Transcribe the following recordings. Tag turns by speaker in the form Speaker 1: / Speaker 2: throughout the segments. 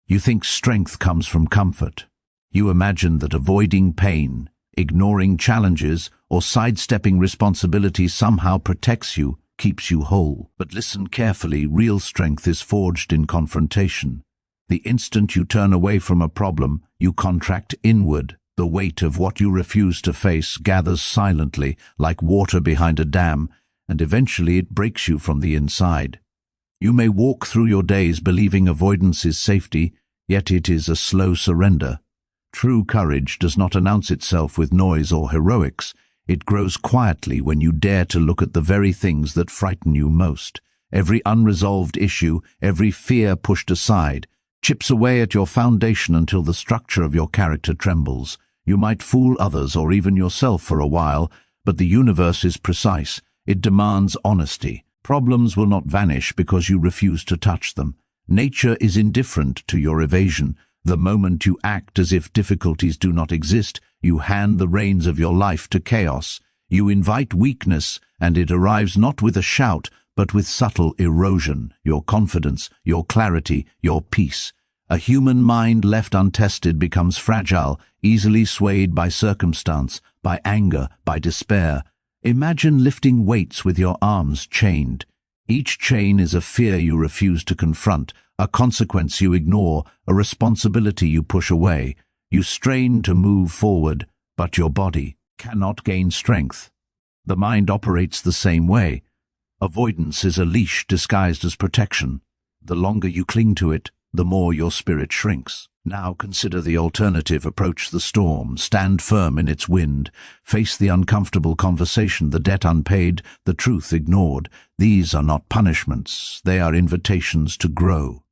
Speaker 1: You think strength comes from comfort. You imagine that avoiding pain, ignoring challenges, or sidestepping responsibility somehow protects you, keeps you whole. But listen carefully, real strength is forged in confrontation. The instant you turn away from a problem, you contract inward. The weight of what you refuse to face gathers silently, like water behind a dam, and eventually it breaks you from the inside. You may walk through your days believing avoidance is safety, yet it is a slow surrender. True courage does not announce itself with noise or heroics. It grows quietly when you dare to look at the very things that frighten you most. Every unresolved issue, every fear pushed aside, chips away at your foundation until the structure of your character trembles. You might fool others or even yourself for a while, but the universe is precise. It demands honesty. Problems will not vanish because you refuse to touch them. Nature is indifferent to your evasion. The moment you act as if difficulties do not exist, you hand the reins of your life to chaos. You invite weakness, and it arrives not with a shout, but with subtle erosion. Your confidence, your clarity, your peace. A human mind left untested becomes fragile, easily swayed by circumstance, by anger, by despair. Imagine lifting weights with your arms chained. Each chain is a fear you refuse to confront, a consequence you ignore, a responsibility you push away. You strain to move forward, but your body cannot gain strength. The mind operates the same way. Avoidance is a leash disguised as protection. The longer you cling to it, the more your spirit shrinks. Now consider the alternative. Approach the storm, stand firm in its wind, face the uncomfortable conversation, the debt unpaid, the truth ignored. These are not punishments, they are invitations to grow.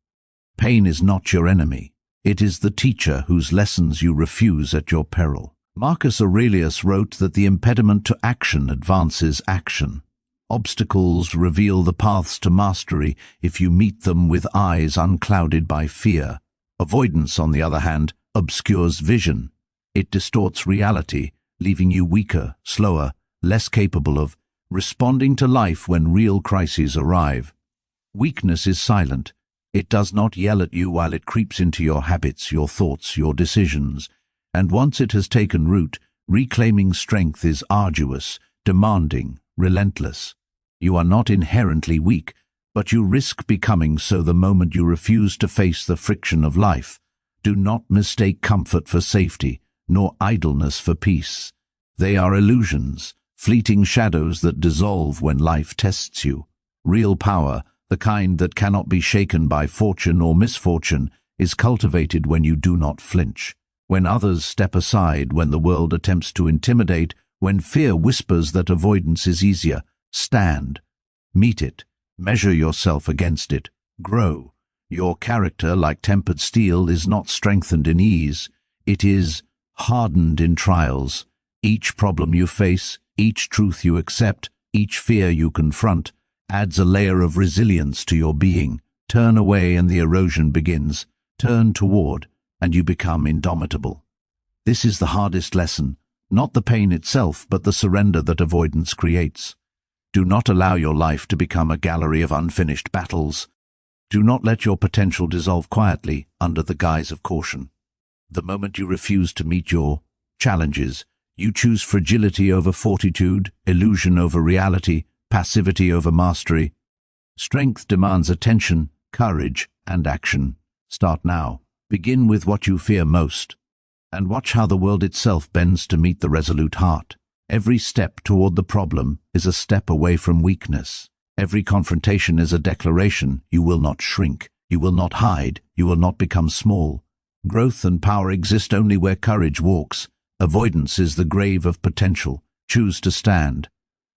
Speaker 1: Pain is not your enemy. It is the teacher whose lessons you refuse at your peril. Marcus Aurelius wrote that the impediment to action advances action. Obstacles reveal the paths to mastery if you meet them with eyes unclouded by fear. Avoidance, on the other hand, obscures vision. It distorts reality, leaving you weaker, slower, less capable of responding to life when real crises arrive. Weakness is silent. It does not yell at you while it creeps into your habits, your thoughts, your decisions. And once it has taken root, reclaiming strength is arduous, demanding, relentless. You are not inherently weak, but you risk becoming so the moment you refuse to face the friction of life. Do not mistake comfort for safety, nor idleness for peace. They are illusions, fleeting shadows that dissolve when life tests you. Real power, the kind that cannot be shaken by fortune or misfortune, is cultivated when you do not flinch. When others step aside, when the world attempts to intimidate, when fear whispers that avoidance is easier, stand. Meet it. Measure yourself against it. Grow. Your character, like tempered steel, is not strengthened in ease. It is hardened in trials. Each problem you face, each truth you accept, each fear you confront, adds a layer of resilience to your being. Turn away and the erosion begins. Turn toward, and you become indomitable. This is the hardest lesson, not the pain itself, but the surrender that avoidance creates. Do not allow your life to become a gallery of unfinished battles. Do not let your potential dissolve quietly under the guise of caution. The moment you refuse to meet your challenges, you choose fragility over fortitude, illusion over reality, passivity over mastery. Strength demands attention, courage, and action. Start now. Begin with what you fear most, and watch how the world itself bends to meet the resolute heart. Every step toward the problem is a step away from weakness. Every confrontation is a declaration. You will not shrink. You will not hide. You will not become small. Growth and power exist only where courage walks. Avoidance is the grave of potential. Choose to stand.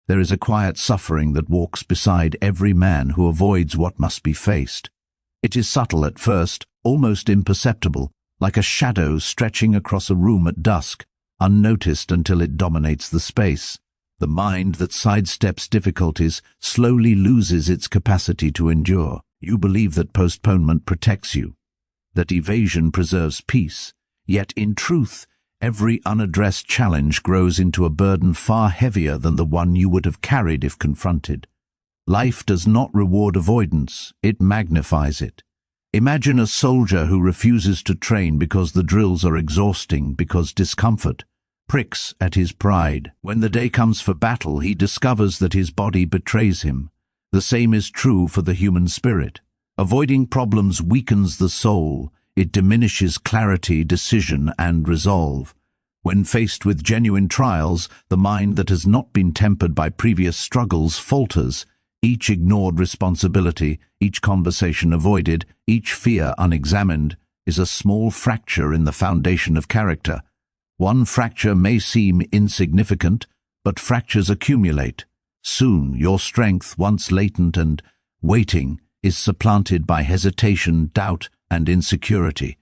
Speaker 1: There is a quiet suffering that walks beside every man who avoids what must be faced. It is subtle at first, almost imperceptible, like a shadow stretching across a room at dusk, unnoticed until it dominates the space. The mind that sidesteps difficulties slowly loses its capacity to endure. You believe that postponement protects you, that evasion preserves peace, yet in truth, every unaddressed challenge grows into a burden far heavier than the one you would have carried if confronted. Life does not reward avoidance, it magnifies it. Imagine a soldier who refuses to train because the drills are exhausting, because discomfort pricks at his pride. When the day comes for battle, he discovers that his body betrays him. The same is true for the human spirit. Avoiding problems weakens the soul. It diminishes clarity, decision, and resolve. When faced with genuine trials, the mind that has not been tempered by previous struggles falters. Each ignored responsibility, each conversation avoided, each fear unexamined, is a small fracture in the foundation of character. One fracture may seem insignificant, but fractures accumulate. Soon your strength, once latent and waiting, is supplanted by hesitation, doubt, and insecurity.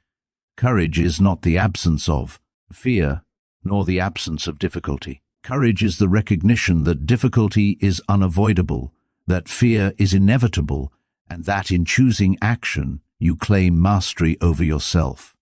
Speaker 1: Courage is not the absence of fear, nor the absence of difficulty. Courage is the recognition that difficulty is unavoidable, that fear is inevitable, and that in choosing action you claim mastery over yourself.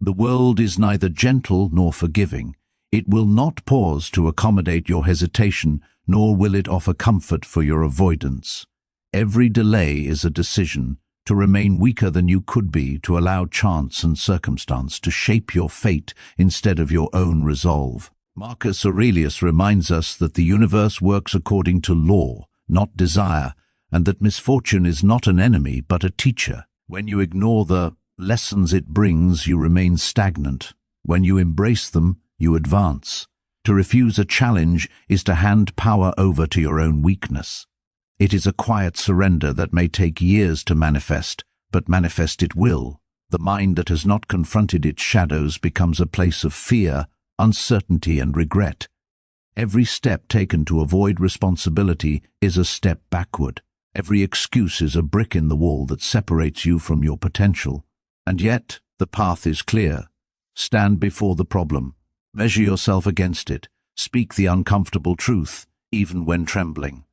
Speaker 1: The world is neither gentle nor forgiving. It will not pause to accommodate your hesitation, nor will it offer comfort for your avoidance. Every delay is a decision to remain weaker than you could be, to allow chance and circumstance to shape your fate instead of your own resolve. Marcus Aurelius reminds us that the universe works according to law, not desire, and that misfortune is not an enemy but a teacher. When you ignore the lessons it brings, you remain stagnant. When you embrace them, you advance. To refuse a challenge is to hand power over to your own weakness. It is a quiet surrender that may take years to manifest, but manifest it will. The mind that has not confronted its shadows becomes a place of fear, uncertainty, and regret. Every step taken to avoid responsibility is a step backward. Every excuse is a brick in the wall that separates you from your potential. And yet, the path is clear. Stand before the problem. Measure yourself against it. Speak the uncomfortable truth, even when trembling.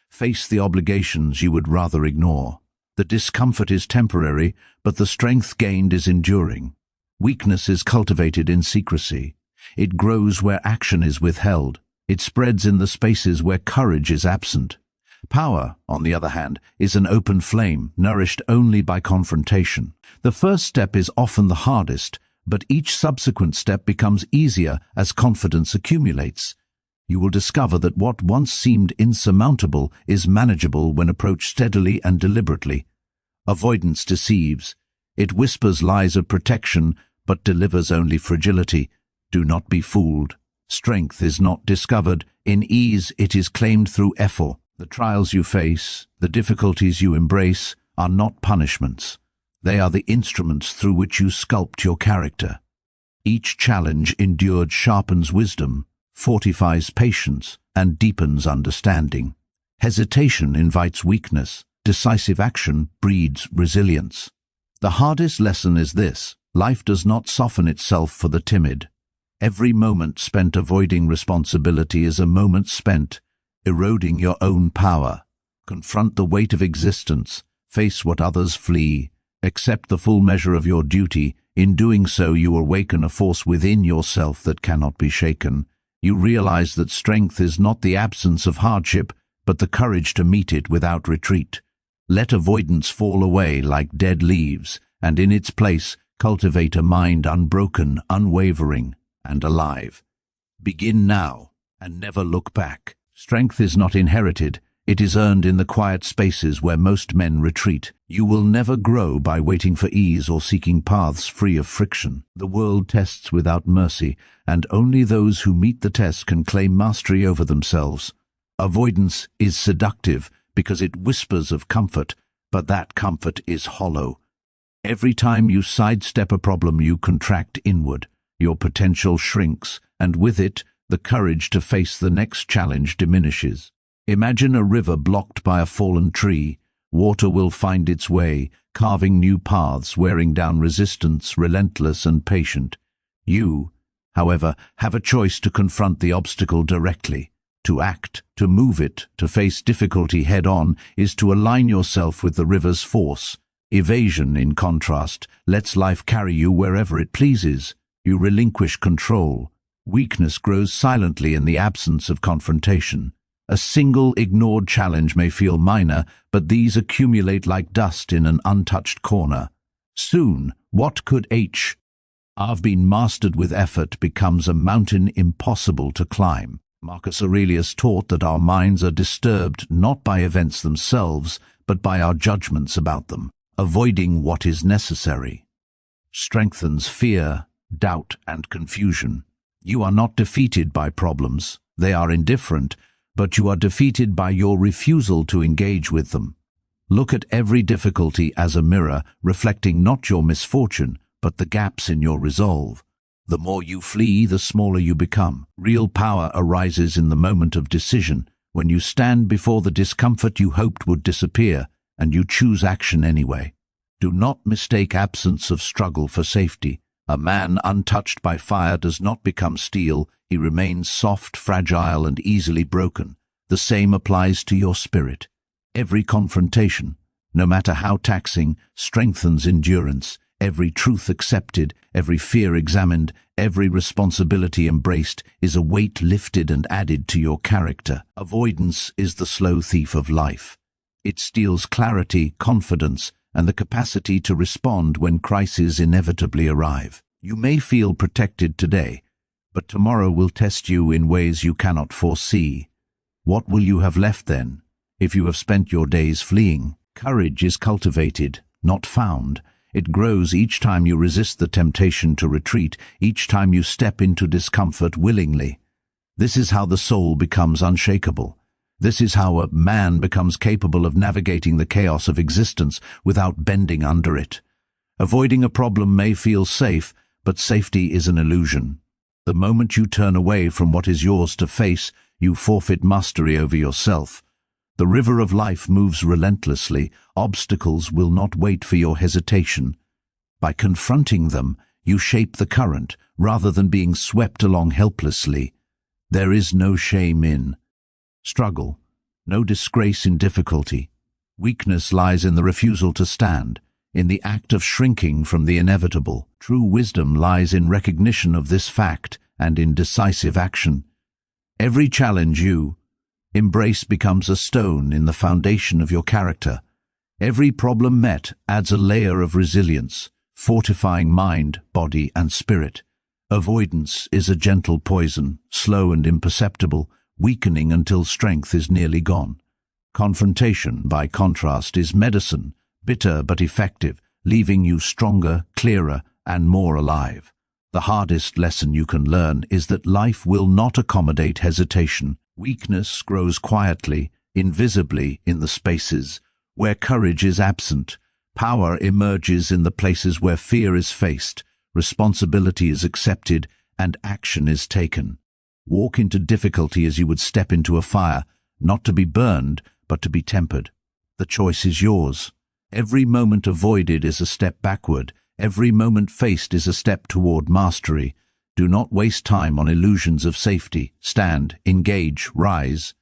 Speaker 1: Face the obligations you would rather ignore. The discomfort is temporary, but the strength gained is enduring. Weakness is cultivated in secrecy. It grows where action is withheld. It spreads in the spaces where courage is absent. Power, on the other hand, is an open flame, nourished only by confrontation. The first step is often the hardest, but each subsequent step becomes easier as confidence accumulates. You will discover that what once seemed insurmountable is manageable when approached steadily and deliberately. Avoidance deceives. It whispers lies of protection, but delivers only fragility. Do not be fooled. Strength is not discovered in ease, it is claimed through effort. The trials you face, the difficulties you embrace, are not punishments. They are the instruments through which you sculpt your character. Each challenge endured sharpens wisdom, fortifies patience, and deepens understanding. Hesitation invites weakness. Decisive action breeds resilience. The hardest lesson is this: life does not soften itself for the timid. Every moment spent avoiding responsibility is a moment spent eroding your own power. Confront the weight of existence. Face what others flee. Accept the full measure of your duty. In doing so, you awaken a force within yourself that cannot be shaken. You realize that strength is not the absence of hardship, but the courage to meet it without retreat. Let avoidance fall away like dead leaves, and in its place, cultivate a mind unbroken, unwavering, and alive. Begin now, and never look back. Strength is not inherited, it is earned in the quiet spaces where most men retreat. You will never grow by waiting for ease or seeking paths free of friction. The world tests without mercy, and only those who meet the test can claim mastery over themselves. Avoidance is seductive because it whispers of comfort, but that comfort is hollow. Every time you sidestep a problem, you contract inward. Your potential shrinks, and with it, the courage to face the next challenge diminishes. Imagine a river blocked by a fallen tree. Water will find its way, carving new paths, wearing down resistance, relentless and patient. You, however, have a choice to confront the obstacle directly. To act, to move it, to face difficulty head-on, is to align yourself with the river's force. Evasion, in contrast, lets life carry you wherever it pleases. You relinquish control. Weakness grows silently in the absence of confrontation. A single ignored challenge may feel minor, but these accumulate like dust in an untouched corner. Soon, what could have been mastered with effort becomes a mountain impossible to climb. Marcus Aurelius taught that our minds are disturbed not by events themselves, but by our judgments about them. Avoiding what is necessary strengthens fear, doubt, and confusion. You are not defeated by problems. They are indifferent, but you are defeated by your refusal to engage with them. Look at every difficulty as a mirror, reflecting not your misfortune, but the gaps in your resolve. The more you flee, the smaller you become. Real power arises in the moment of decision, when you stand before the discomfort you hoped would disappear, and you choose action anyway. Do not mistake absence of struggle for safety. A man untouched by fire does not become steel. He remains soft, fragile, and easily broken. The same applies to your spirit. Every confrontation, no matter how taxing, strengthens endurance. Every truth accepted, every fear examined, every responsibility embraced is a weight lifted and added to your character. Avoidance is the slow thief of life. It steals clarity, confidence, and the capacity to respond when crises inevitably arrive. You may feel protected today, but tomorrow will test you in ways you cannot foresee. What will you have left then, if you have spent your days fleeing? Courage is cultivated, not found. It grows each time you resist the temptation to retreat, each time you step into discomfort willingly. This is how the soul becomes unshakable. This is how a man becomes capable of navigating the chaos of existence without bending under it. Avoiding a problem may feel safe, but safety is an illusion. The moment you turn away from what is yours to face, you forfeit mastery over yourself. The river of life moves relentlessly. Obstacles will not wait for your hesitation. By confronting them, you shape the current, rather than being swept along helplessly. There is no shame in struggle, no disgrace in difficulty. Weakness lies in the refusal to stand, in the act of shrinking from the inevitable. True wisdom lies in recognition of this fact and in decisive action. Every challenge you embrace becomes a stone in the foundation of your character. Every problem met adds a layer of resilience, fortifying mind, body, and spirit. Avoidance is a gentle poison, slow and imperceptible, weakening until strength is nearly gone. Confrontation, by contrast, is medicine, bitter but effective, leaving you stronger, clearer, and more alive. The hardest lesson you can learn is that life will not accommodate hesitation. Weakness grows quietly, invisibly in the spaces where courage is absent. Power emerges in the places where fear is faced, responsibility is accepted, and action is taken. Walk into difficulty as you would step into a fire, not to be burned, but to be tempered. The choice is yours. Every moment avoided is a step backward. Every moment faced is a step toward mastery. Do not waste time on illusions of safety. Stand, engage, rise.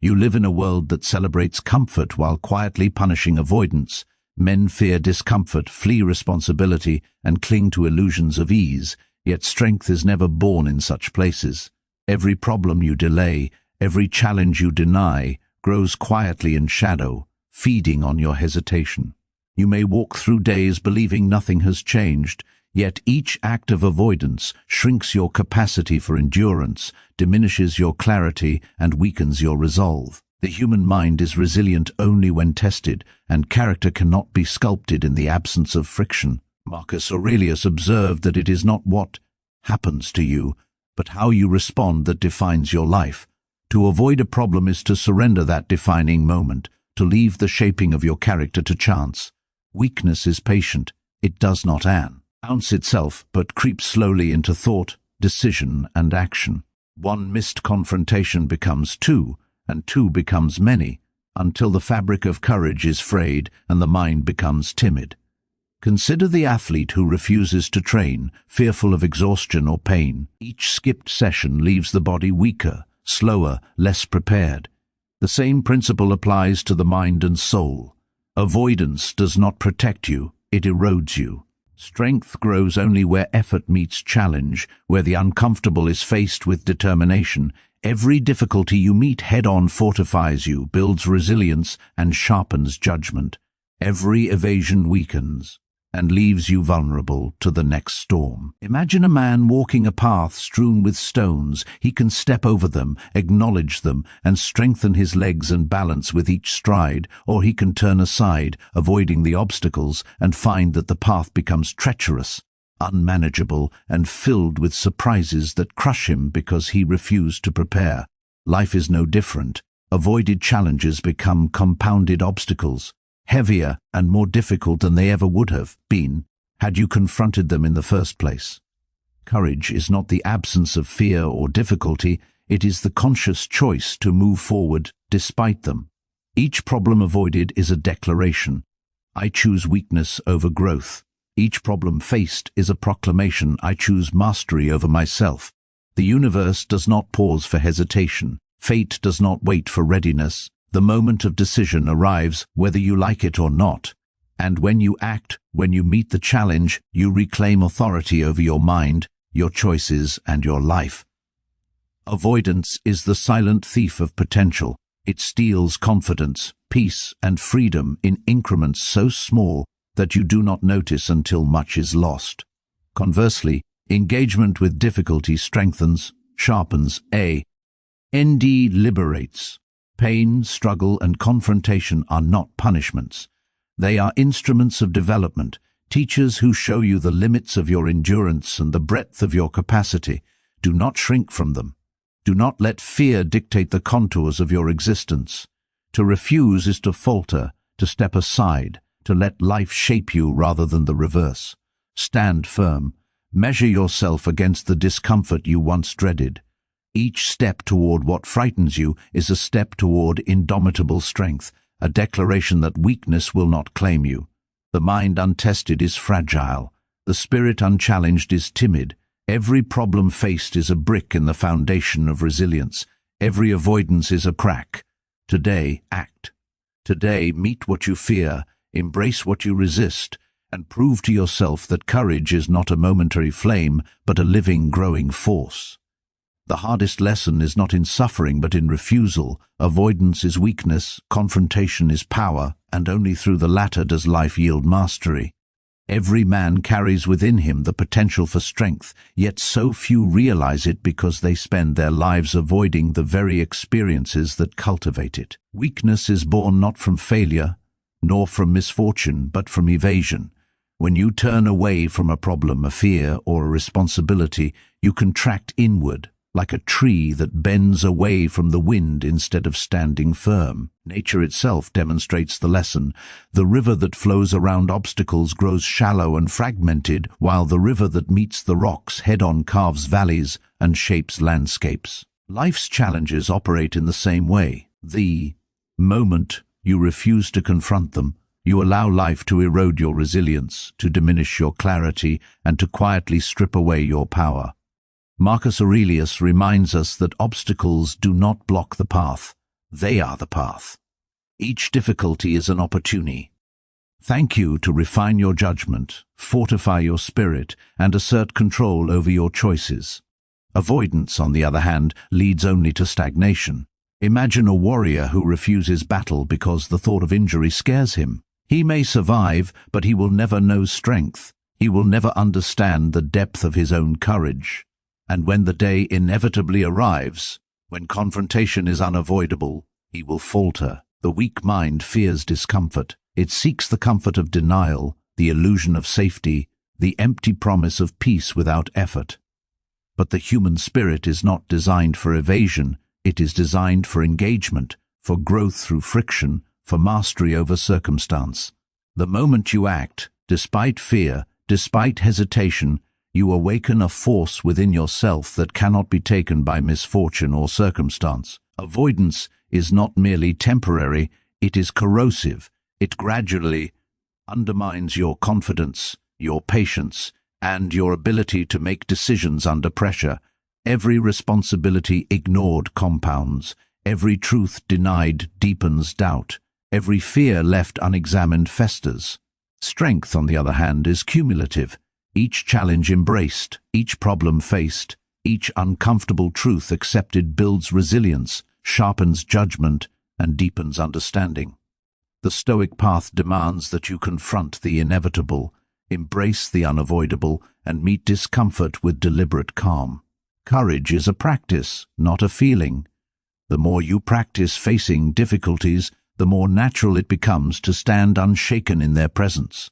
Speaker 1: You live in a world that celebrates comfort while quietly punishing avoidance. Men fear discomfort, flee responsibility, and cling to illusions of ease, yet strength is never born in such places. Every problem you delay, every challenge you deny, grows quietly in shadow, feeding on your hesitation. You may walk through days believing nothing has changed, yet each act of avoidance shrinks your capacity for endurance, diminishes your clarity, and weakens your resolve. The human mind is resilient only when tested, and character cannot be sculpted in the absence of friction. Marcus Aurelius observed that it is not what happens to you, but how you respond that defines your life. To avoid a problem is to surrender that defining moment, to leave the shaping of your character to chance. Weakness is patient. It does not announce itself, but creeps slowly into thought, decision, and action. One missed confrontation becomes two, and two becomes many, until the fabric of courage is frayed and the mind becomes timid. Consider the athlete who refuses to train, fearful of exhaustion or pain. Each skipped session leaves the body weaker, slower, less prepared. The same principle applies to the mind and soul. Avoidance does not protect you, it erodes you. Strength grows only where effort meets challenge, where the uncomfortable is faced with determination. Every difficulty you meet head-on fortifies you, builds resilience, and sharpens judgment. Every evasion weakens. and leaves you vulnerable to the next storm. Imagine a man walking a path strewn with stones. He can step over them, acknowledge them, and strengthen his legs and balance with each stride, or he can turn aside, avoiding the obstacles, and find that the path becomes treacherous, unmanageable, and filled with surprises that crush him because he refused to prepare. Life is no different. Avoided challenges become compounded obstacles, heavier and more difficult than they ever would have been had you confronted them in the first place. Courage is not the absence of fear or difficulty, it is the conscious choice to move forward despite them. Each problem avoided is a declaration. I choose weakness over growth. Each problem faced is a proclamation. I choose mastery over myself. The universe does not pause for hesitation. Fate does not wait for readiness. The moment of decision arrives whether you like it or not. And when you act, when you meet the challenge, you reclaim authority over your mind, your choices, and your life. Avoidance is the silent thief of potential. It steals confidence, peace, and freedom in increments so small that you do not notice until much is lost. Conversely, engagement with difficulty strengthens, sharpens, liberates. Pain, struggle, and confrontation are not punishments. They are instruments of development, teachers who show you the limits of your endurance and the breadth of your capacity. Do not shrink from them. Do not let fear dictate the contours of your existence. To refuse is to falter, to step aside, to let life shape you rather than the reverse. Stand firm. Measure yourself against the discomfort you once dreaded. Each step toward what frightens you is a step toward indomitable strength, a declaration that weakness will not claim you. The mind untested is fragile. The spirit unchallenged is timid. Every problem faced is a brick in the foundation of resilience. Every avoidance is a crack. Today, act. Today, meet what you fear, embrace what you resist, and prove to yourself that courage is not a momentary flame, but a living, growing force. The hardest lesson is not in suffering, but in refusal. Avoidance is weakness, confrontation is power, and only through the latter does life yield mastery. Every man carries within him the potential for strength, yet so few realize it because they spend their lives avoiding the very experiences that cultivate it. Weakness is born not from failure, nor from misfortune, but from evasion. When you turn away from a problem, a fear, or a responsibility, you contract inward, like a tree that bends away from the wind instead of standing firm. Nature itself demonstrates the lesson. The river that flows around obstacles grows shallow and fragmented, while the river that meets the rocks head-on carves valleys and shapes landscapes. Life's challenges operate in the same way. The moment you refuse to confront them, you allow life to erode your resilience, to diminish your clarity, and to quietly strip away your power. Marcus Aurelius reminds us that obstacles do not block the path. They are the path. Each difficulty is an opportunity. Thank you to refine your judgment, fortify your spirit, and assert control over your choices. Avoidance, on the other hand, leads only to stagnation. Imagine a warrior who refuses battle because the thought of injury scares him. He may survive, but he will never know strength. He will never understand the depth of his own courage. And when the day inevitably arrives, when confrontation is unavoidable, he will falter. The weak mind fears discomfort. It seeks the comfort of denial, the illusion of safety, the empty promise of peace without effort. But the human spirit is not designed for evasion. It is designed for engagement, for growth through friction, for mastery over circumstance. The moment you act, despite fear, despite hesitation, you awaken a force within yourself that cannot be taken by misfortune or circumstance. Avoidance is not merely temporary, it is corrosive. It gradually undermines your confidence, your patience, and your ability to make decisions under pressure. Every responsibility ignored compounds. Every truth denied deepens doubt. Every fear left unexamined festers. Strength, on the other hand, is cumulative. Each challenge embraced, each problem faced, each uncomfortable truth accepted builds resilience, sharpens judgment, and deepens understanding. The Stoic path demands that you confront the inevitable. Embrace the unavoidable and meet discomfort with deliberate calm. Courage is a practice, not a feeling. The more you practice facing difficulties, the more natural it becomes to stand unshaken in their presence.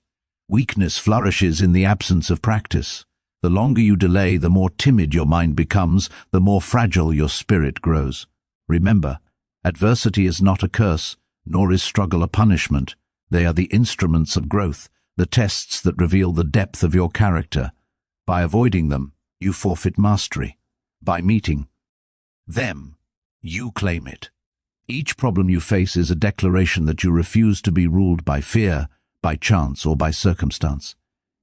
Speaker 1: Weakness flourishes in the absence of practice. The longer you delay, the more timid your mind becomes, the more fragile your spirit grows. Remember, adversity is not a curse, nor is struggle a punishment. They are the instruments of growth, the tests that reveal the depth of your character. By avoiding them, you forfeit mastery. By meeting them, you claim it. Each problem you face is a declaration that you refuse to be ruled by fear, by chance, or by circumstance.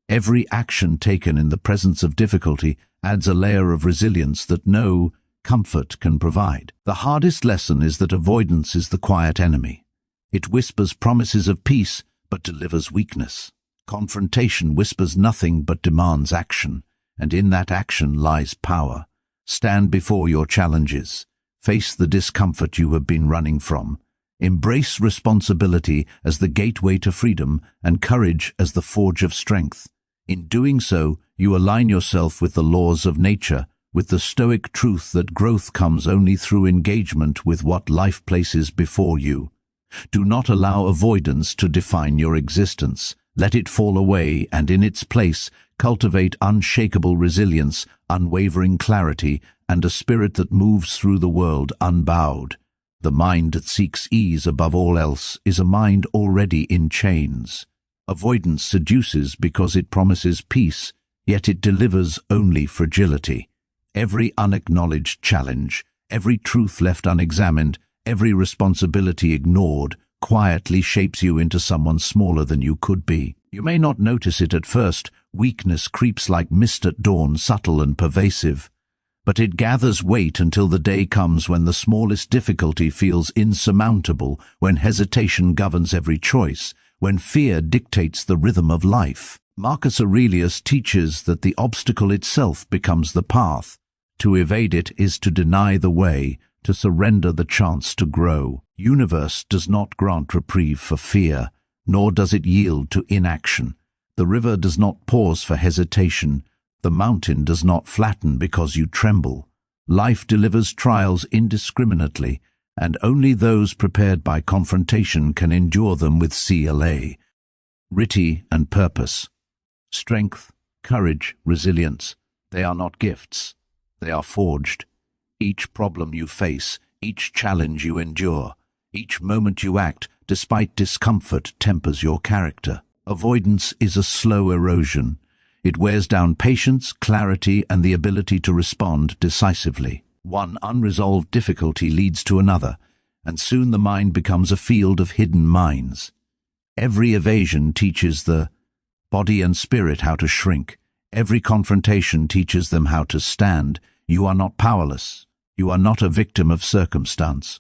Speaker 1: Every action taken in the presence of difficulty adds a layer of resilience that no comfort can provide. The hardest lesson is that avoidance is the quiet enemy. It whispers promises of peace, but delivers weakness. Confrontation whispers nothing but demands action, and in that action lies power. Stand before your challenges. Face the discomfort you have been running from. Embrace responsibility as the gateway to freedom and courage as the forge of strength. In doing so, you align yourself with the laws of nature, with the Stoic truth that growth comes only through engagement with what life places before you. Do not allow avoidance to define your existence. Let it fall away, and in its place, cultivate unshakable resilience, unwavering clarity, and a spirit that moves through the world unbowed. The mind that seeks ease above all else is a mind already in chains. Avoidance seduces because it promises peace, yet it delivers only fragility. Every unacknowledged challenge, every truth left unexamined, every responsibility ignored, quietly shapes you into someone smaller than you could be. You may not notice it at first. Weakness creeps like mist at dawn, subtle and pervasive. But it gathers weight until the day comes when the smallest difficulty feels insurmountable, when hesitation governs every choice, when fear dictates the rhythm of life. Marcus Aurelius teaches that the obstacle itself becomes the path. To evade it is to deny the way, to surrender the chance to grow. Universe does not grant reprieve for fear, nor does it yield to inaction. The river does not pause for hesitation. The mountain does not flatten because you tremble. Life delivers trials indiscriminately, and only those prepared by confrontation can endure them with CLA, Riti and purpose. Strength, courage, resilience, they are not gifts. They are forged. Each problem you face, each challenge you endure, each moment you act, despite discomfort, tempers your character. Avoidance is a slow erosion. It wears down patience, clarity, and the ability to respond decisively. One unresolved difficulty leads to another, and soon the mind becomes a field of hidden mines. Every evasion teaches the body and spirit how to shrink. Every confrontation teaches them how to stand. You are not powerless. You are not a victim of circumstance.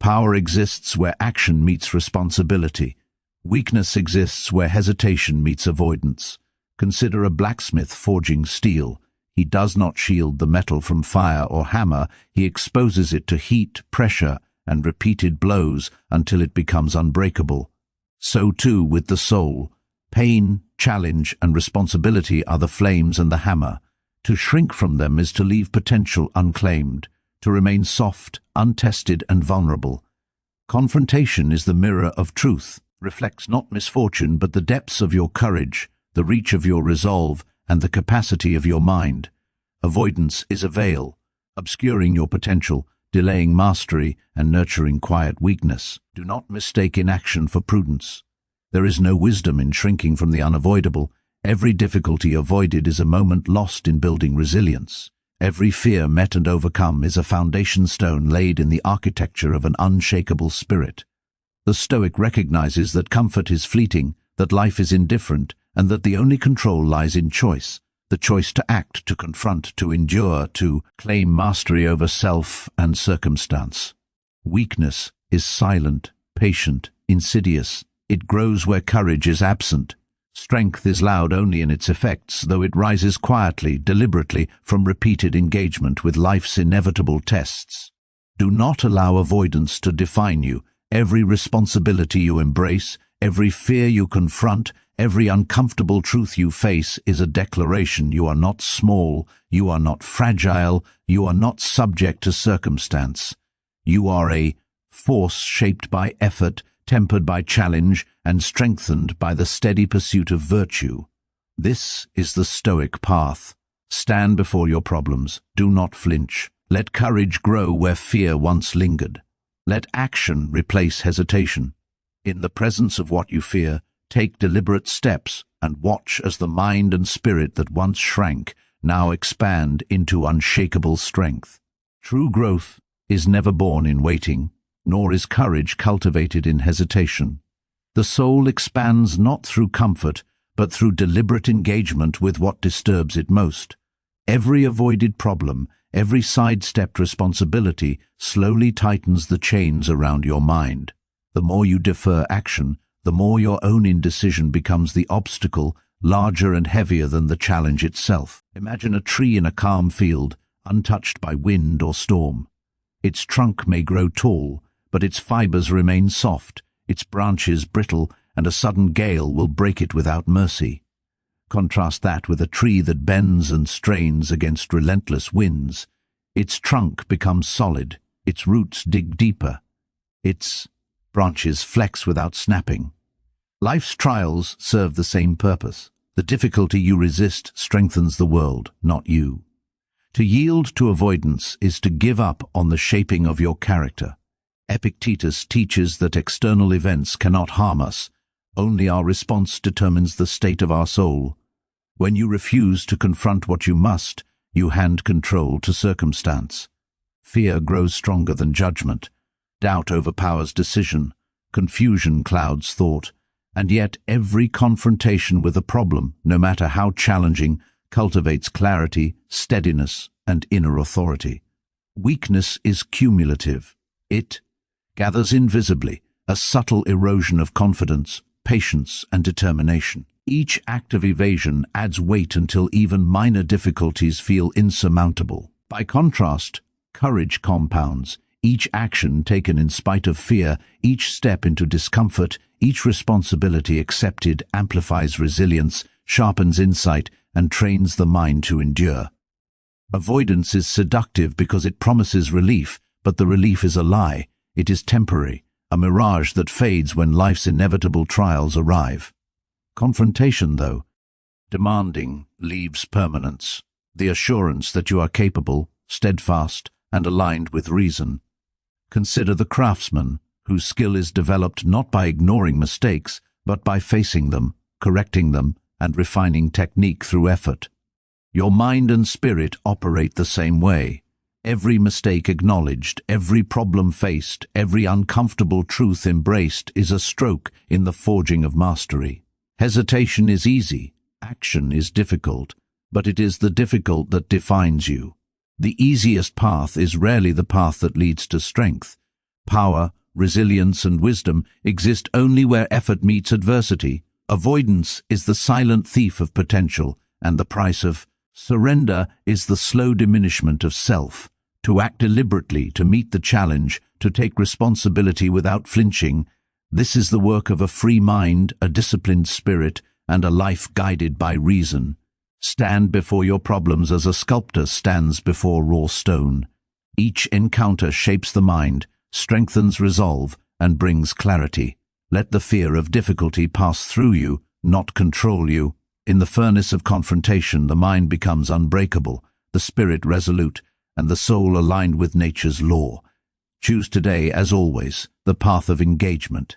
Speaker 1: Power exists where action meets responsibility. Weakness exists where hesitation meets avoidance. Consider a blacksmith forging steel. He does not shield the metal from fire or hammer. He exposes it to heat, pressure, and repeated blows until it becomes unbreakable. So too with the soul. Pain, challenge, and responsibility are the flames and the hammer. To shrink from them is to leave potential unclaimed, to remain soft, untested, and vulnerable. Confrontation is the mirror of truth, reflects not misfortune but the depths of your courage, the reach of your resolve, and the capacity of your mind. Avoidance is a veil, obscuring your potential, delaying mastery, and nurturing quiet weakness. Do not mistake inaction for prudence. There is no wisdom in shrinking from the unavoidable. Every difficulty avoided is a moment lost in building resilience. Every fear met and overcome is a foundation stone laid in the architecture of an unshakable spirit. The Stoic recognizes that comfort is fleeting, that life is indifferent, and that the only control lies in choice. The choice to act, to confront, to endure, to claim mastery over self and circumstance. Weakness is silent, patient, insidious. It grows where courage is absent. Strength is loud only in its effects, though it rises quietly, deliberately, from repeated engagement with life's inevitable tests. Do not allow avoidance to define you. Every responsibility you embrace, every fear you confront, Every uncomfortable truth you face is a declaration you are not small, you are not fragile, you are not subject to circumstance. You are a force shaped by effort, tempered by challenge, and strengthened by the steady pursuit of virtue. This is the Stoic path. Stand before your problems. Do not flinch. Let courage grow where fear once lingered. Let action replace hesitation. In the presence of what you fear, take deliberate steps and watch as the mind and spirit that once shrank now expand into unshakable strength. True growth is never born in waiting, nor is courage cultivated in hesitation. The soul expands not through comfort, but through deliberate engagement with what disturbs it most. Every avoided problem, every sidestepped responsibility slowly tightens the chains around your mind. The more you defer action, the more your own indecision becomes the obstacle, larger and heavier than the challenge itself. Imagine a tree in a calm field, untouched by wind or storm. Its trunk may grow tall, but its fibers remain soft, its branches brittle, and a sudden gale will break it without mercy. Contrast that with a tree that bends and strains against relentless winds. Its trunk becomes solid, its roots dig deeper, its branches flex without snapping. Life's trials serve the same purpose. The difficulty you resist strengthens the world, not you. To yield to avoidance is to give up on the shaping of your character. Epictetus teaches that external events cannot harm us. Only our response determines the state of our soul. When you refuse to confront what you must, you hand control to circumstance. Fear grows stronger than judgment. Doubt overpowers decision. Confusion clouds thought. And yet every confrontation with a problem, no matter how challenging, cultivates clarity, steadiness, and inner authority. Weakness is cumulative. It gathers invisibly, a subtle erosion of confidence, patience, and determination. Each act of evasion adds weight until even minor difficulties feel insurmountable. By contrast, courage compounds. Each action taken in spite of fear, each step into discomfort, each responsibility accepted amplifies resilience, sharpens insight, and trains the mind to endure. Avoidance is seductive because it promises relief, but the relief is a lie. It is temporary, a mirage that fades when life's inevitable trials arrive. Confrontation, though, demanding, leaves permanence, the assurance that you are capable, steadfast, and aligned with reason. Consider the craftsman, whose skill is developed not by ignoring mistakes, but by facing them, correcting them, and refining technique through effort. Your mind and spirit operate the same way. Every mistake acknowledged, every problem faced, every uncomfortable truth embraced is a stroke in the forging of mastery. Hesitation is easy, action is difficult, but it is the difficult that defines you. The easiest path is rarely the path that leads to strength. Power, resilience, and wisdom exist only where effort meets adversity. Avoidance is the silent thief of potential, and the price of surrender is the slow diminishment of self. To act deliberately, to meet the challenge, to take responsibility without flinching, this is the work of a free mind, a disciplined spirit, and a life guided by reason. Stand before your problems as a sculptor stands before raw stone. Each encounter shapes the mind, strengthens resolve, and brings clarity. Let the fear of difficulty pass through you, not control you. In the furnace of confrontation, the mind becomes unbreakable, the spirit resolute, and the soul aligned with nature's law. Choose today, as always, the path of engagement.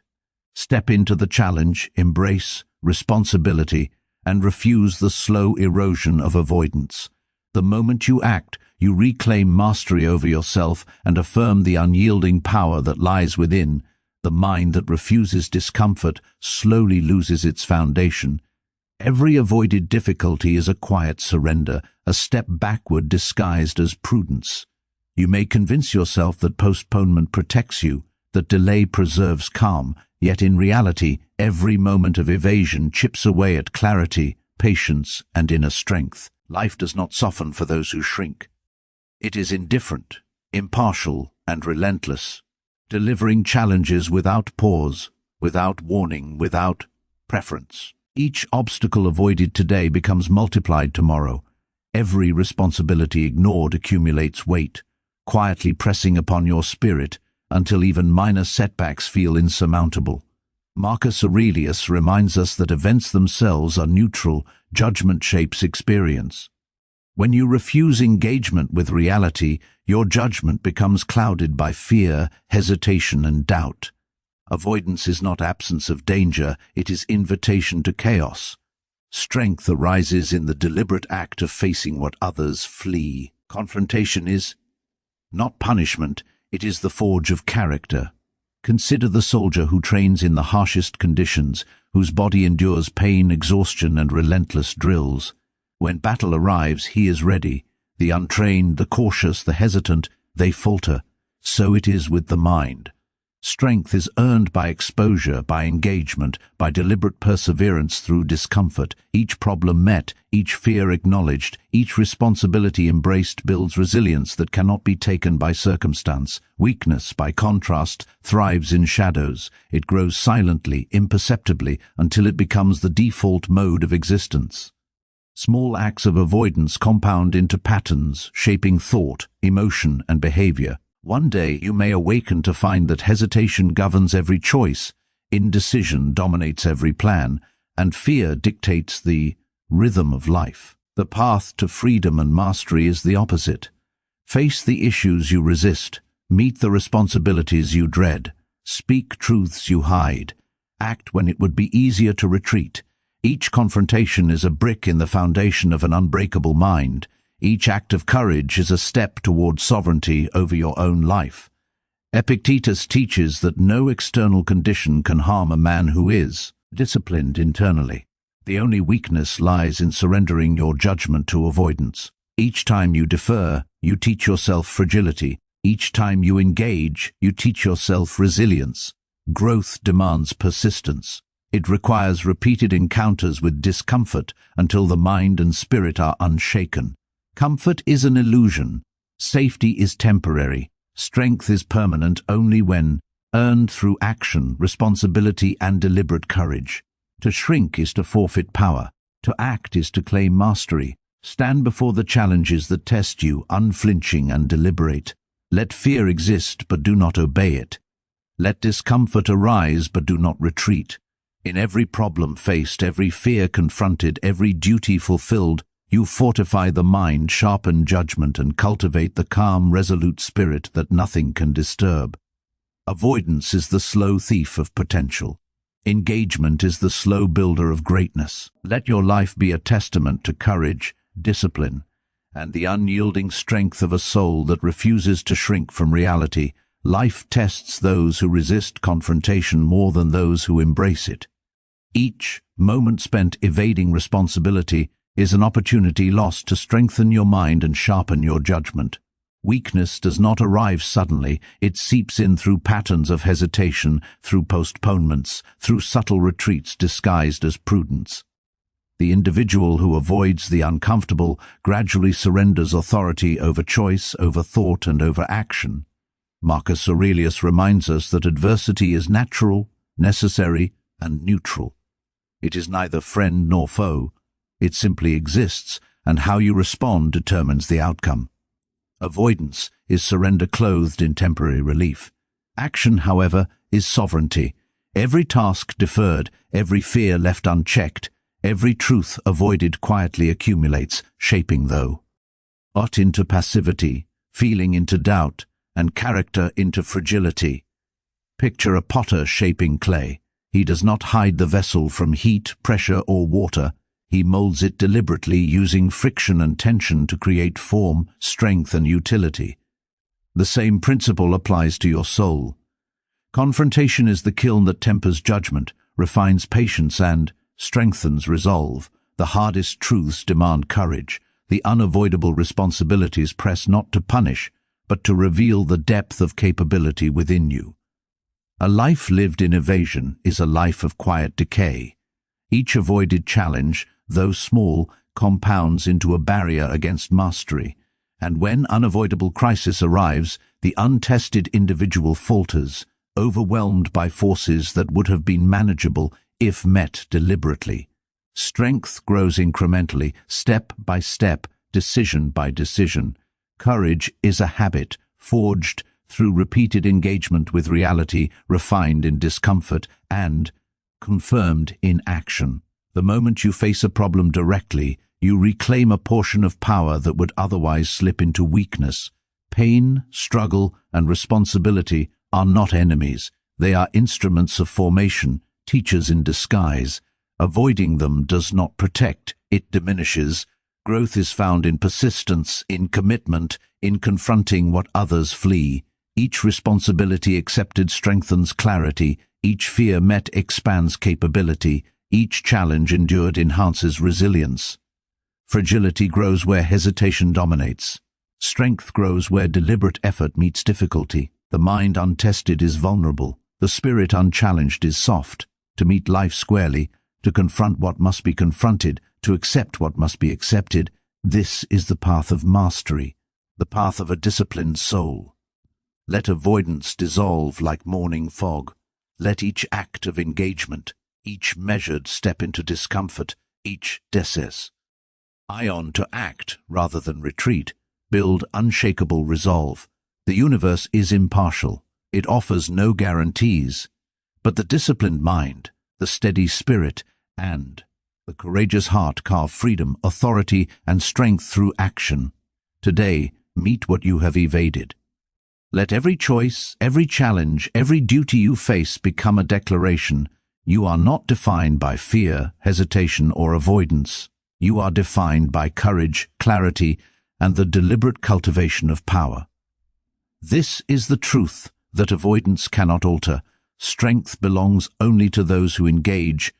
Speaker 1: Step into the challenge, embrace responsibility, and refuse the slow erosion of avoidance. The moment you act, you reclaim mastery over yourself and affirm the unyielding power that lies within. The mind that refuses discomfort slowly loses its foundation. Every avoided difficulty is a quiet surrender, a step backward disguised as prudence. You may convince yourself that postponement protects you, that delay preserves calm, yet in reality, every moment of evasion chips away at clarity, patience, and inner strength. Life does not soften for those who shrink. It is indifferent, impartial, and relentless, delivering challenges without pause, without warning, without preference. Each obstacle avoided today becomes multiplied tomorrow. Every responsibility ignored accumulates weight, quietly pressing upon your spirit until even minor setbacks feel insurmountable. Marcus Aurelius reminds us that events themselves are neutral, judgment shapes experience. When you refuse engagement with reality, your judgment becomes clouded by fear, hesitation, and doubt. Avoidance is not absence of danger, it is invitation to chaos. Strength arises in the deliberate act of facing what others flee. Confrontation is not punishment, it is the forge of character. Consider the soldier who trains in the harshest conditions, whose body endures pain, exhaustion, and relentless drills. When battle arrives, he is ready. The untrained, the cautious, the hesitant, they falter. So it is with the mind. Strength is earned by exposure, by engagement, by deliberate perseverance through discomfort. Each problem met, each fear acknowledged, each responsibility embraced builds resilience that cannot be taken by circumstance. Weakness, by contrast, thrives in shadows. It grows silently, imperceptibly, until it becomes the default mode of existence. Small acts of avoidance compound into patterns, shaping thought, emotion, and behavior. One day you may awaken to find that hesitation governs every choice, indecision dominates every plan, and fear dictates the rhythm of life. The path to freedom and mastery is the opposite. Face the issues you resist, meet the responsibilities you dread, speak truths you hide, act when it would be easier to retreat. Each confrontation is a brick in the foundation of an unbreakable mind. Each act of courage is a step toward sovereignty over your own life. Epictetus teaches that no external condition can harm a man who is disciplined internally. The only weakness lies in surrendering your judgment to avoidance. Each time you defer, you teach yourself fragility. Each time you engage, you teach yourself resilience. Growth demands persistence. It requires repeated encounters with discomfort until the mind and spirit are unshaken. Comfort is an illusion. Safety is temporary. Strength is permanent only when earned through action, responsibility, and deliberate courage. To shrink is to forfeit power. To act is to claim mastery. Stand before the challenges that test you, unflinching and deliberate. Let fear exist, but do not obey it. Let discomfort arise, but do not retreat. In every problem faced, every fear confronted, every duty fulfilled, you fortify the mind, sharpen judgment, and cultivate the calm, resolute spirit that nothing can disturb. Avoidance is the slow thief of potential. Engagement is the slow builder of greatness. Let your life be a testament to courage, discipline, and the unyielding strength of a soul that refuses to shrink from reality. Life tests those who resist confrontation more than those who embrace it. Each moment spent evading responsibility is an opportunity lost to strengthen your mind and sharpen your judgment. Weakness does not arrive suddenly, it seeps in through patterns of hesitation, through postponements, through subtle retreats disguised as prudence. The individual who avoids the uncomfortable gradually surrenders authority over choice, over thought, and over action. Marcus Aurelius reminds us that adversity is natural, necessary, and neutral. It is neither friend nor foe. It simply exists, and how you respond determines the outcome. Avoidance is surrender clothed in temporary relief. Action, however, is sovereignty. Every task deferred, every fear left unchecked, every truth avoided quietly accumulates, shaping thought into passivity, feeling into doubt, and character into fragility. Picture a potter shaping clay. He does not hide the vessel from heat, pressure, or water. He molds it deliberately, using friction and tension to create form, strength, and utility. The same principle applies to your soul. Confrontation is the kiln that tempers judgment, refines patience, and strengthens resolve. The hardest truths demand courage. The unavoidable responsibilities press not to punish, but to reveal the depth of capability within you. A life lived in evasion is a life of quiet decay. Each avoided challenge, though small, compounds into a barrier against mastery, and when unavoidable crisis arrives, the untested individual falters, overwhelmed by forces that would have been manageable if met deliberately. Strength grows incrementally, step by step, decision by decision. Courage is a habit, forged through repeated engagement with reality, refined in discomfort, and confirmed in action. The moment you face a problem directly, you reclaim a portion of power that would otherwise slip into weakness. Pain, struggle, and responsibility are not enemies. They are instruments of formation, teachers in disguise. Avoiding them does not protect, it diminishes. Growth is found in persistence, in commitment, in confronting what others flee. Each responsibility accepted strengthens clarity. Each fear met expands capability. Each challenge endured enhances resilience. Fragility grows where hesitation dominates. Strength grows where deliberate effort meets difficulty. The mind untested is vulnerable. The spirit unchallenged is soft. To meet life squarely, to confront what must be confronted, to accept what must be accepted, this is the path of mastery, the path of a disciplined soul. Let avoidance dissolve like morning fog. Let each act of engagement, each measured step into discomfort, each deces, ion to act rather than retreat, build unshakable resolve. The universe is impartial. It offers no guarantees. But the disciplined mind, the steady spirit, and the courageous heart carve freedom, authority, and strength through action. Today, meet what you have evaded. Let every choice, every challenge, every duty you face become a declaration. You are not defined by fear, hesitation, or avoidance. You are defined by courage, clarity, and the deliberate cultivation of power. This is the truth that avoidance cannot alter. Strength belongs only to those who engage.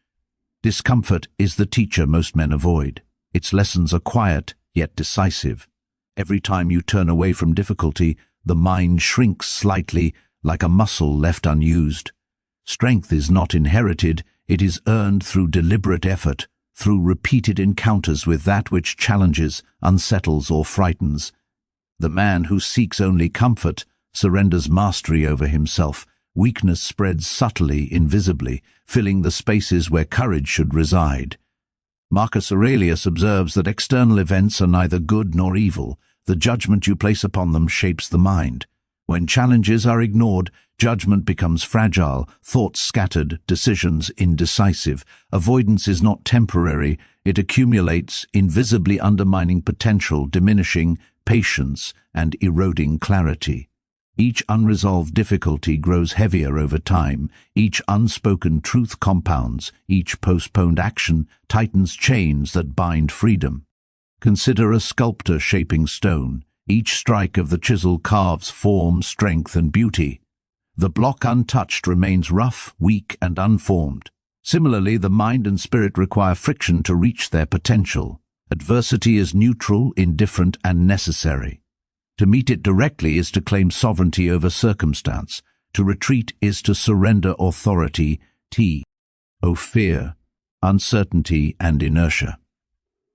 Speaker 1: Discomfort is the teacher most men avoid. Its lessons are quiet, yet decisive. Every time you turn away from difficulty, the mind shrinks slightly, like a muscle left unused. Strength is not inherited, it is earned through deliberate effort, through repeated encounters with that which challenges, unsettles, or frightens. The man who seeks only comfort surrenders mastery over himself. Weakness spreads subtly, invisibly, filling the spaces where courage should reside. Marcus Aurelius observes that external events are neither good nor evil. The judgment you place upon them shapes the mind. When challenges are ignored, judgment becomes fragile, thoughts scattered, decisions indecisive. Avoidance is not temporary, it accumulates, invisibly undermining potential, diminishing patience, and eroding clarity. Each unresolved difficulty grows heavier over time. Each unspoken truth compounds. Each postponed action tightens chains that bind freedom. Consider a sculptor shaping stone. Each strike of the chisel carves form, strength, and beauty. The block untouched remains rough, weak, and unformed. Similarly, the mind and spirit require friction to reach their potential. Adversity is neutral, indifferent, and necessary. To meet it directly is to claim sovereignty over circumstance. To retreat is to surrender authority. Fear, uncertainty, and inertia.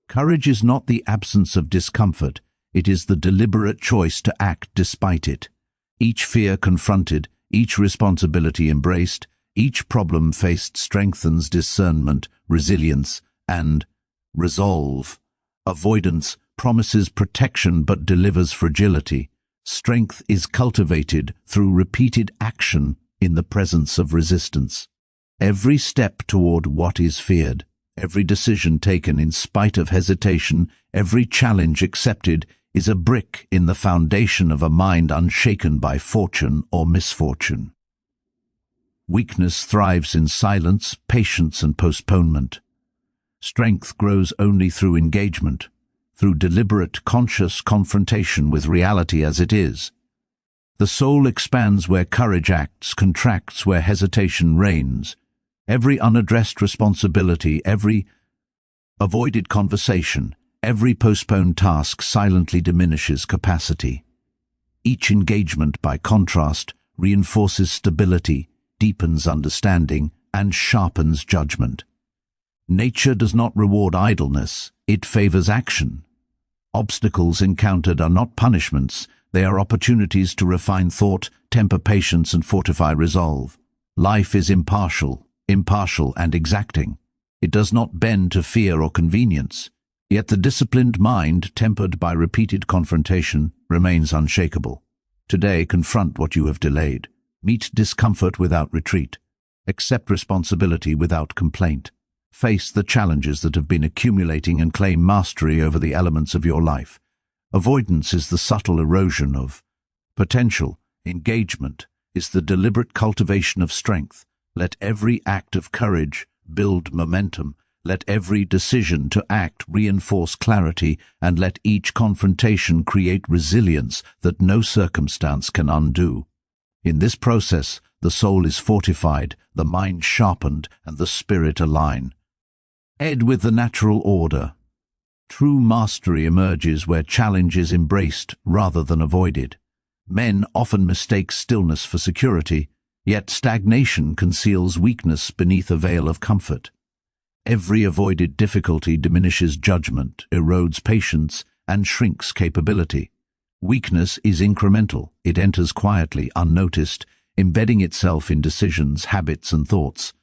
Speaker 1: Courage is not the absence of discomfort. It is the deliberate choice to act despite it. Each fear confronted, each responsibility embraced, each problem faced strengthens discernment, resilience, and resolve. Avoidance promises protection but delivers fragility. Strength is cultivated through repeated action in the presence of resistance. Every step toward what is feared, every decision taken in spite of hesitation, every challenge accepted is a brick in the foundation of a mind unshaken by fortune or misfortune. Weakness thrives in silence, patience, and postponement. Strength grows only through engagement, through deliberate, conscious confrontation with reality as it is. The soul expands where courage acts, contracts where hesitation reigns. Every unaddressed responsibility, every avoided conversation, every postponed task silently diminishes capacity. Each engagement, by contrast, reinforces stability, deepens understanding, and sharpens judgment. Nature does not reward idleness, it favors action. Obstacles encountered are not punishments, they are opportunities to refine thought, temper patience, and fortify resolve. Life is impartial and exacting. It does not bend to fear or convenience, yet the disciplined mind, tempered by repeated confrontation, remains unshakable. Today, confront what you have delayed. Meet discomfort without retreat. Accept responsibility without complaint. Face the challenges that have been accumulating and claim mastery over the elements of your life. Avoidance is the subtle erosion of potential. Engagement is the deliberate cultivation of strength. Let every act of courage build momentum. Let every decision to act reinforce clarity, and let each confrontation create resilience that no circumstance can undo. In this process, the soul is fortified, the mind sharpened, and the spirit aligned. Ed with the natural order. True mastery emerges where challenge is embraced rather than avoided. Men often mistake stillness for security, yet stagnation conceals weakness beneath a veil of comfort. Every avoided difficulty diminishes judgment, erodes patience, and shrinks capability. Weakness is incremental. It enters quietly, unnoticed, embedding itself in decisions, habits, and thoughts.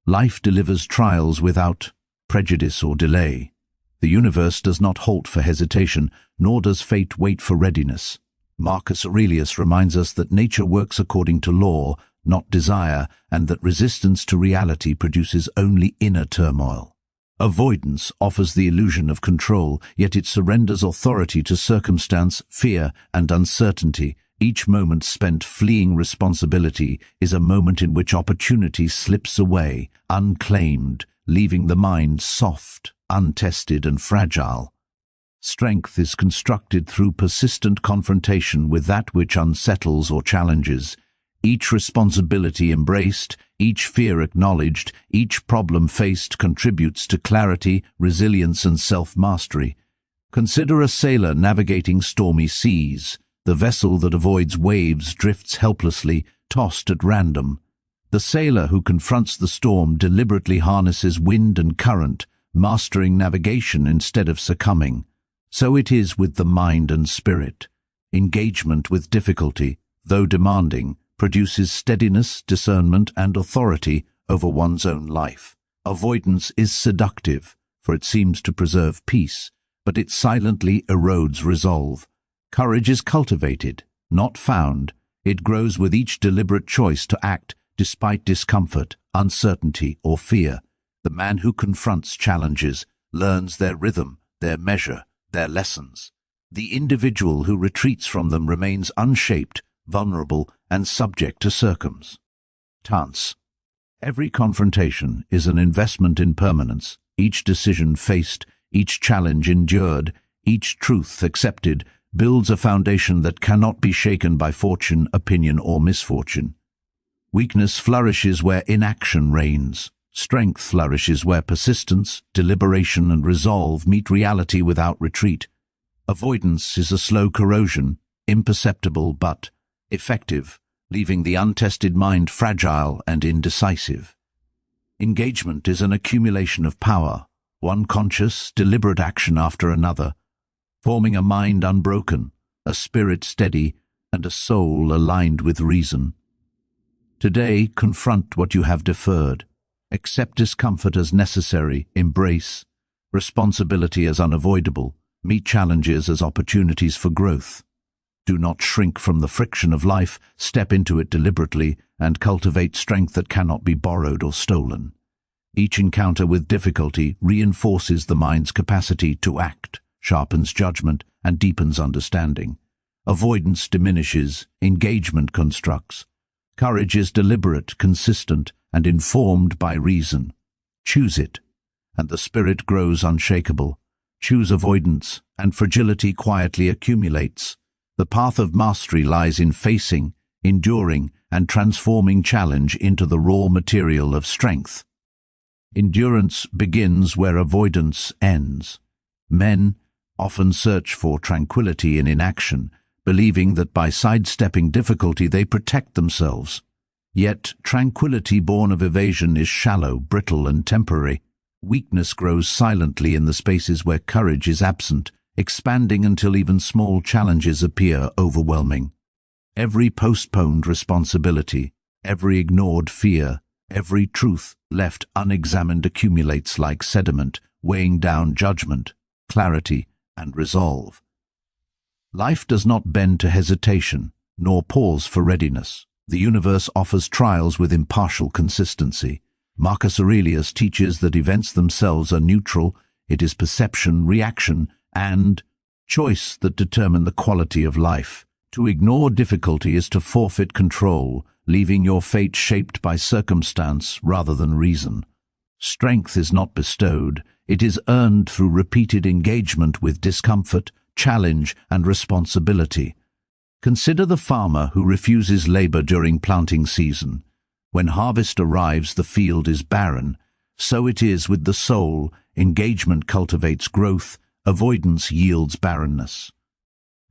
Speaker 1: Life delivers trials without prejudice or delay. The universe does not halt for hesitation, nor does fate wait for readiness. Marcus Aurelius reminds us that nature works according to law, not desire, and that resistance to reality produces only inner turmoil. Avoidance offers the illusion of control, yet it surrenders authority to circumstance, fear, and uncertainty. Each moment spent fleeing responsibility is a moment in which opportunity slips away, unclaimed, leaving the mind soft, untested, and fragile. Strength is constructed through persistent confrontation with that which unsettles or challenges. Each responsibility embraced, each fear acknowledged, each problem faced contributes to clarity, resilience, and self-mastery. Consider a sailor navigating stormy seas. The vessel that avoids waves drifts helplessly, tossed at random. The sailor who confronts the storm deliberately harnesses wind and current, mastering navigation instead of succumbing. So it is with the mind and spirit. Engagement with difficulty, though demanding, produces steadiness, discernment, and authority over one's own life. Avoidance is seductive, for it seems to preserve peace, but it silently erodes resolve. Courage is cultivated, not found. It grows with each deliberate choice to act despite discomfort, uncertainty, or fear. The man who confronts challenges learns their rhythm, their measure, their lessons. The individual who retreats from them remains unshaped, vulnerable, and subject to circumstance. Every confrontation is an investment in permanence. Each decision faced, each challenge endured, each truth accepted builds a foundation that cannot be shaken by fortune, opinion, or misfortune. Weakness flourishes where inaction reigns. Strength flourishes where persistence, deliberation, and resolve meet reality without retreat. Avoidance is a slow corrosion, imperceptible but effective, leaving the untested mind fragile and indecisive. Engagement is an accumulation of power, one conscious, deliberate action after another, forming a mind unbroken, a spirit steady, and a soul aligned with reason. Today, confront what you have deferred. Accept discomfort as necessary, embrace responsibility as unavoidable, meet challenges as opportunities for growth. Do not shrink from the friction of life, step into it deliberately, and cultivate strength that cannot be borrowed or stolen. Each encounter with difficulty reinforces the mind's capacity to act, sharpens judgment, and deepens understanding. Avoidance diminishes, engagement constructs. Courage is deliberate, consistent, and informed by reason. Choose it, and the spirit grows unshakable. Choose avoidance, and fragility quietly accumulates. The path of mastery lies in facing, enduring, and transforming challenge into the raw material of strength. Endurance begins where avoidance ends. Men often search for tranquility in inaction, believing that by sidestepping difficulty they protect themselves. Yet tranquility born of evasion is shallow, brittle, and temporary. Weakness grows silently in the spaces where courage is absent, expanding until even small challenges appear overwhelming. Every postponed responsibility, every ignored fear, Every truth left unexamined accumulates like sediment, weighing down judgment, clarity, and resolve. Life does not bend to hesitation, nor pause for readiness. The universe offers trials with impartial consistency. Marcus Aurelius teaches that events themselves are neutral. It is perception, reaction, and choice that determine the quality of life. To ignore difficulty is to forfeit control, leaving your fate shaped by circumstance rather than reason. Strength is not bestowed, it is earned through repeated engagement with discomfort, challenge, and responsibility. Consider the farmer who refuses labor during planting season. When harvest arrives, the field is barren. So it is with the soul. Engagement cultivates growth, avoidance yields barrenness.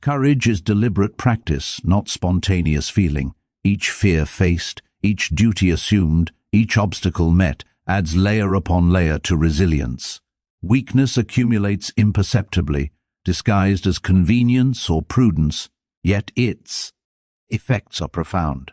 Speaker 1: Courage is deliberate practice, not spontaneous feeling. Each fear faced, each duty assumed, each obstacle met, adds layer upon layer to resilience. Weakness accumulates imperceptibly, disguised as convenience or prudence, yet its effects are profound.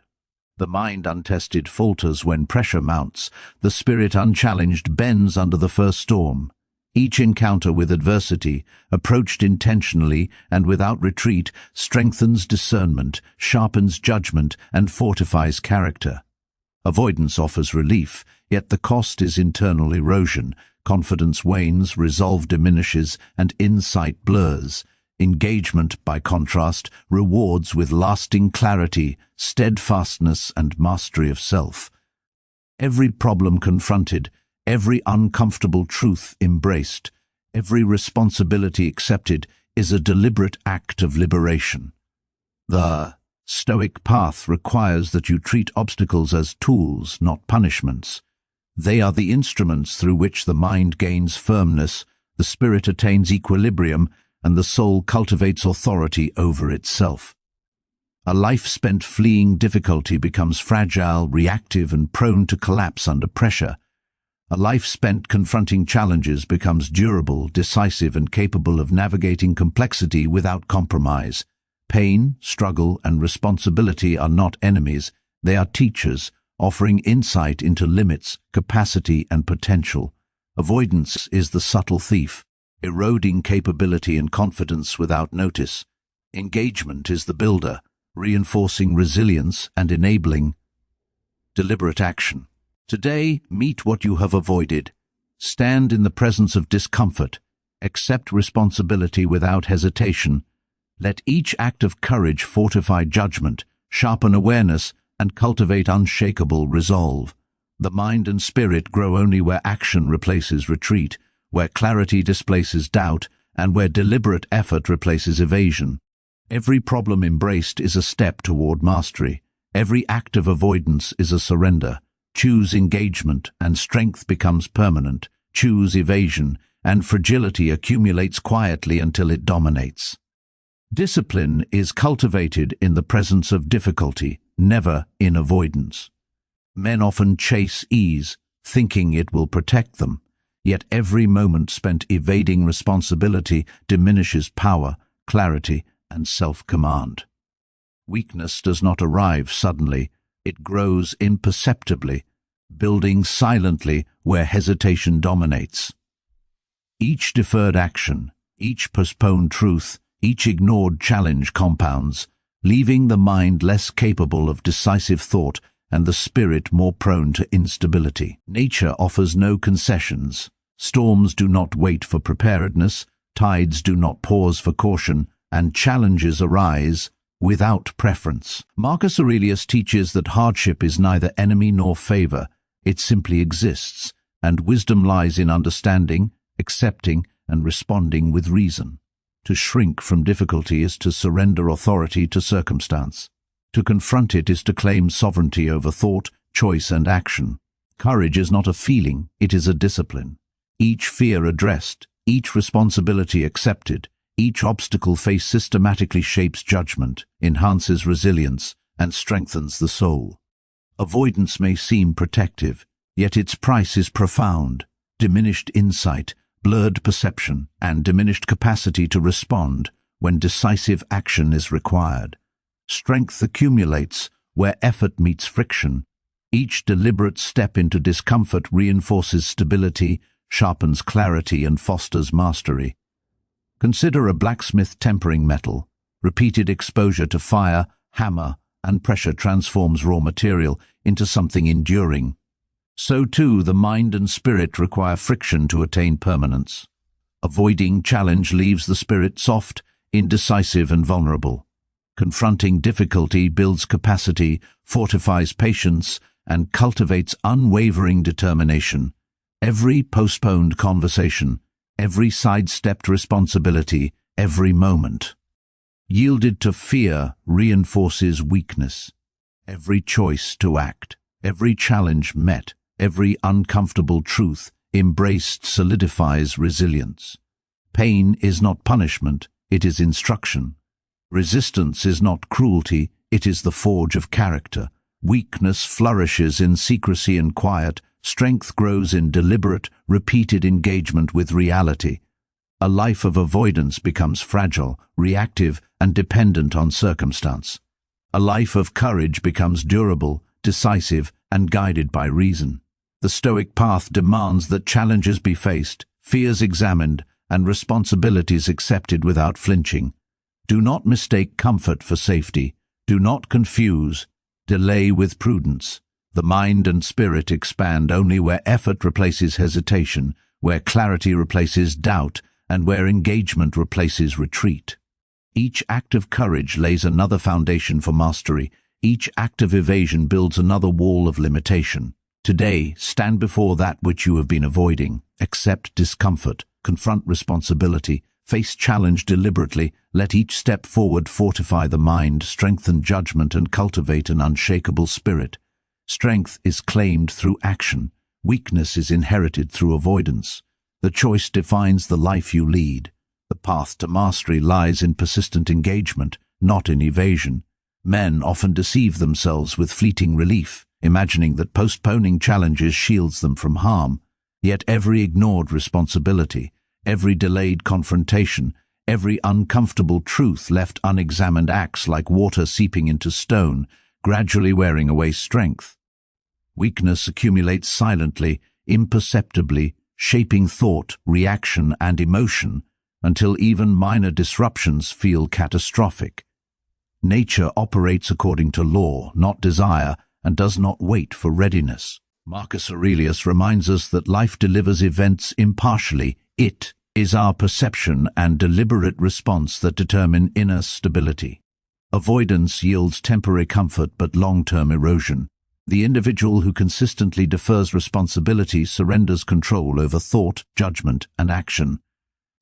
Speaker 1: The mind untested falters when pressure mounts, the spirit unchallenged bends under the first storm. Each encounter with adversity, approached intentionally and without retreat, strengthens discernment, sharpens judgment, and fortifies character. Avoidance offers relief, yet the cost is internal erosion. Confidence wanes, resolve diminishes, and insight blurs. Engagement, by contrast, rewards with lasting clarity, steadfastness, and mastery of self. Every problem confronted, every uncomfortable truth embraced, every responsibility accepted is a deliberate act of liberation. The Stoic path requires that you treat obstacles as tools, not punishments. They are the instruments through which the mind gains firmness, the spirit attains equilibrium, and the soul cultivates authority over itself. A life spent fleeing difficulty becomes fragile, reactive, and prone to collapse under pressure. A life spent confronting challenges becomes durable, decisive, and capable of navigating complexity without compromise. Pain, struggle, and responsibility are not enemies, they are teachers, offering insight into limits, capacity, and potential. Avoidance is the subtle thief, eroding capability and confidence without notice. Engagement is the builder, reinforcing resilience and enabling deliberate action. Today, meet what you have avoided. Stand in the presence of discomfort. Accept responsibility without hesitation. Let each act of courage fortify judgment, sharpen awareness, and cultivate unshakable resolve. The mind and spirit grow only where action replaces retreat, where clarity displaces doubt, and where deliberate effort replaces evasion. Every problem embraced is a step toward mastery. Every act of avoidance is a surrender. Choose engagement, and strength becomes permanent. Choose evasion, and fragility accumulates quietly until it dominates. Discipline is cultivated in the presence of difficulty, never in avoidance. Men often chase ease, thinking it will protect them, yet every moment spent evading responsibility diminishes power, clarity, and self-command. Weakness does not arrive suddenly, it grows imperceptibly, building silently where hesitation dominates. Each deferred action, each postponed truth, each ignored challenge compounds, leaving the mind less capable of decisive thought and the spirit more prone to instability. Nature offers no concessions. Storms do not wait for preparedness, tides do not pause for caution, and challenges arise without preference. Marcus Aurelius teaches that hardship is neither enemy nor favor, it simply exists, and wisdom lies in understanding, accepting, and responding with reason. To shrink from difficulty is to surrender authority to circumstance. To confront it is to claim sovereignty over thought, choice, and action. Courage is not a feeling, it is a discipline. Each fear addressed, each responsibility accepted, each obstacle faced systematically shapes judgment, enhances resilience, and strengthens the soul. Avoidance may seem protective, yet its price is profound. Diminished insight, blurred perception, and diminished capacity to respond when decisive action is required. Strength accumulates where effort meets friction, Each deliberate step into discomfort reinforces stability, sharpens clarity, and fosters mastery. Consider a blacksmith tempering metal. Repeated exposure to fire, hammer, and pressure transforms raw material into something enduring. So too, the mind and spirit require friction to attain permanence. Avoiding challenge leaves the spirit soft, indecisive, and vulnerable. Confronting difficulty builds capacity, fortifies patience, and cultivates unwavering determination. Every postponed conversation, every sidestepped responsibility, every moment yielded to fear reinforces weakness. Every choice to act, every challenge met, every uncomfortable truth embraced solidifies resilience. Pain is not punishment, it is instruction. Resistance is not cruelty, it is the forge of character. Weakness flourishes in secrecy and quiet, strength grows in deliberate, repeated engagement with reality. A life of avoidance becomes fragile, reactive, and dependent on circumstance. A life of courage becomes durable, decisive, and guided by reason. The Stoic path demands that challenges be faced, fears examined, and responsibilities accepted without flinching. Do not mistake comfort for safety. Do not confuse delay with prudence. The mind and spirit expand only where effort replaces hesitation, where clarity replaces doubt, and where engagement replaces retreat. Each act of courage lays another foundation for mastery. Each act of evasion builds another wall of limitation. Today, stand before that which you have been avoiding. Accept discomfort, confront responsibility, face challenge deliberately. Let each step forward fortify the mind, strengthen judgment, and cultivate an unshakable spirit. Strength is claimed through action. Weakness is inherited through avoidance. The choice defines the life you lead. The path to mastery lies in persistent engagement, not in evasion. Men often deceive themselves with fleeting relief, imagining that postponing challenges shields them from harm. Yet every ignored responsibility, every delayed confrontation, every uncomfortable truth left unexamined acts like water seeping into stone, gradually wearing away strength. Weakness accumulates silently, imperceptibly, shaping thought, reaction, and emotion until even minor disruptions feel catastrophic. Nature operates according to law, not desire, and does not wait for readiness. Marcus Aurelius reminds us that life delivers events impartially. It is our perception and deliberate response that determine inner stability. Avoidance yields temporary comfort but long-term erosion. The individual who consistently defers responsibility surrenders control over thought, judgment, and action.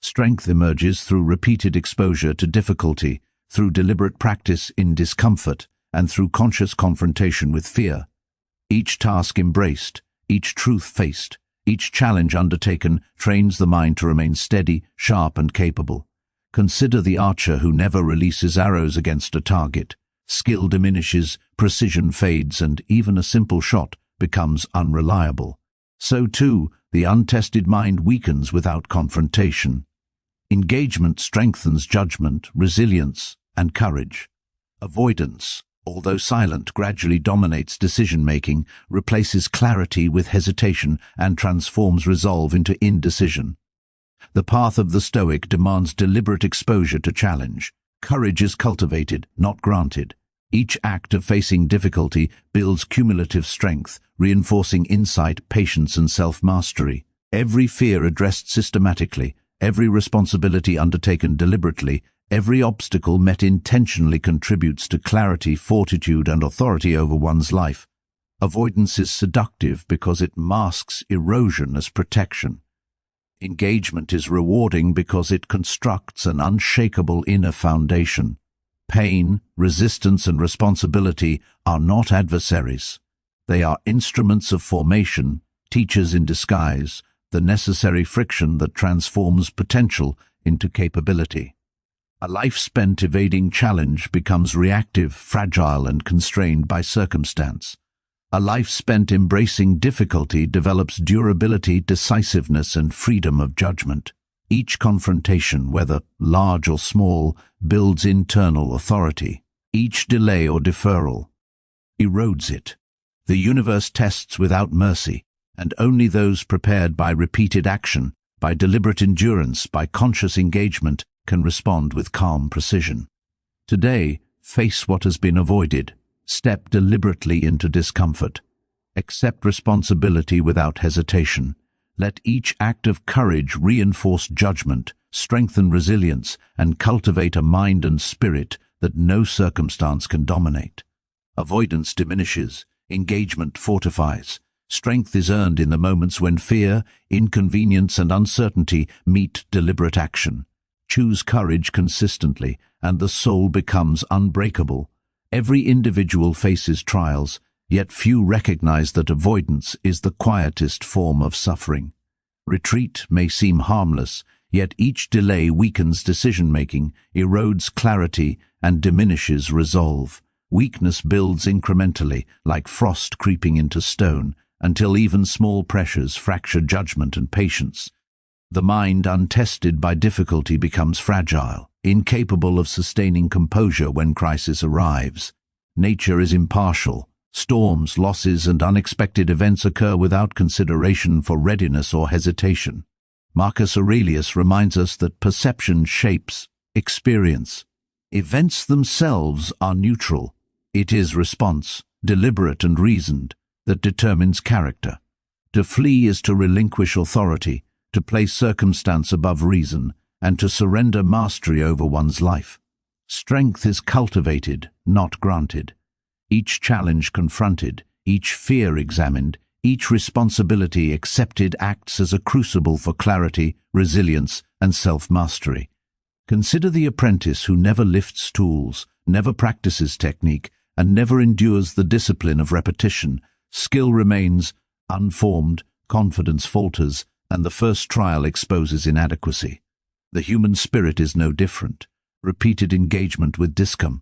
Speaker 1: Strength emerges through repeated exposure to difficulty, through deliberate practice in discomfort, and through conscious confrontation with fear. Each task embraced, each truth faced, each challenge undertaken trains the mind to remain steady, sharp, and capable. Consider the archer who never releases arrows against a target. Skill diminishes, precision fades, and even a simple shot becomes unreliable. So too, the untested mind weakens without confrontation. Engagement strengthens judgment, resilience, and courage. Avoidance, although silent, gradually dominates decision-making, replaces clarity with hesitation, and transforms resolve into indecision. The path of the Stoic demands deliberate exposure to challenge. Courage is cultivated, not granted. Each act of facing difficulty builds cumulative strength, reinforcing insight, patience, and self-mastery. Every fear addressed systematically, every responsibility undertaken deliberately, every obstacle met intentionally contributes to clarity, fortitude, and authority over one's life. Avoidance is seductive because it masks erosion as protection. Engagement is rewarding because it constructs an unshakable inner foundation. Pain, resistance, and responsibility are not adversaries. They are instruments of formation, teachers in disguise, the necessary friction that transforms potential into capability. A life spent evading challenge becomes reactive, fragile, and constrained by circumstance. A life spent embracing difficulty develops durability, decisiveness, and freedom of judgment. Each confrontation, whether large or small, builds internal authority. Each delay or deferral erodes it. The universe tests without mercy, and only those prepared by repeated action, by deliberate endurance, by conscious engagement, can respond with calm precision. Today, face what has been avoided. Step deliberately into discomfort. Accept responsibility without hesitation. Let each act of courage reinforce judgment, strengthen resilience, and cultivate a mind and spirit that no circumstance can dominate. Avoidance diminishes, engagement fortifies. Strength is earned in the moments when fear, inconvenience, and uncertainty meet deliberate action. Choose courage consistently, and the soul becomes unbreakable. Every individual faces trials, yet few recognize that avoidance is the quietest form of suffering. Retreat may seem harmless, yet each delay weakens decision-making, erodes clarity, and diminishes resolve. Weakness builds incrementally, like frost creeping into stone, until even small pressures fracture judgment and patience. The mind, untested by difficulty, becomes fragile, incapable of sustaining composure when crisis arrives. Nature is impartial. Storms, losses, and unexpected events occur without consideration for readiness or hesitation. Marcus Aurelius reminds us that perception shapes experience. Events themselves are neutral. It is response, deliberate and reasoned, that determines character. To flee is to relinquish authority, to place circumstance above reason, and to surrender mastery over one's life. Strength is cultivated, not granted. Each challenge confronted, each fear examined, each responsibility accepted acts as a crucible for clarity, resilience, and self-mastery. Consider the apprentice who never lifts tools, never practices technique, and never endures the discipline of repetition. Skill remains unformed, confidence falters, and the first trial exposes inadequacy. The human spirit is no different. Repeated engagement with discomfort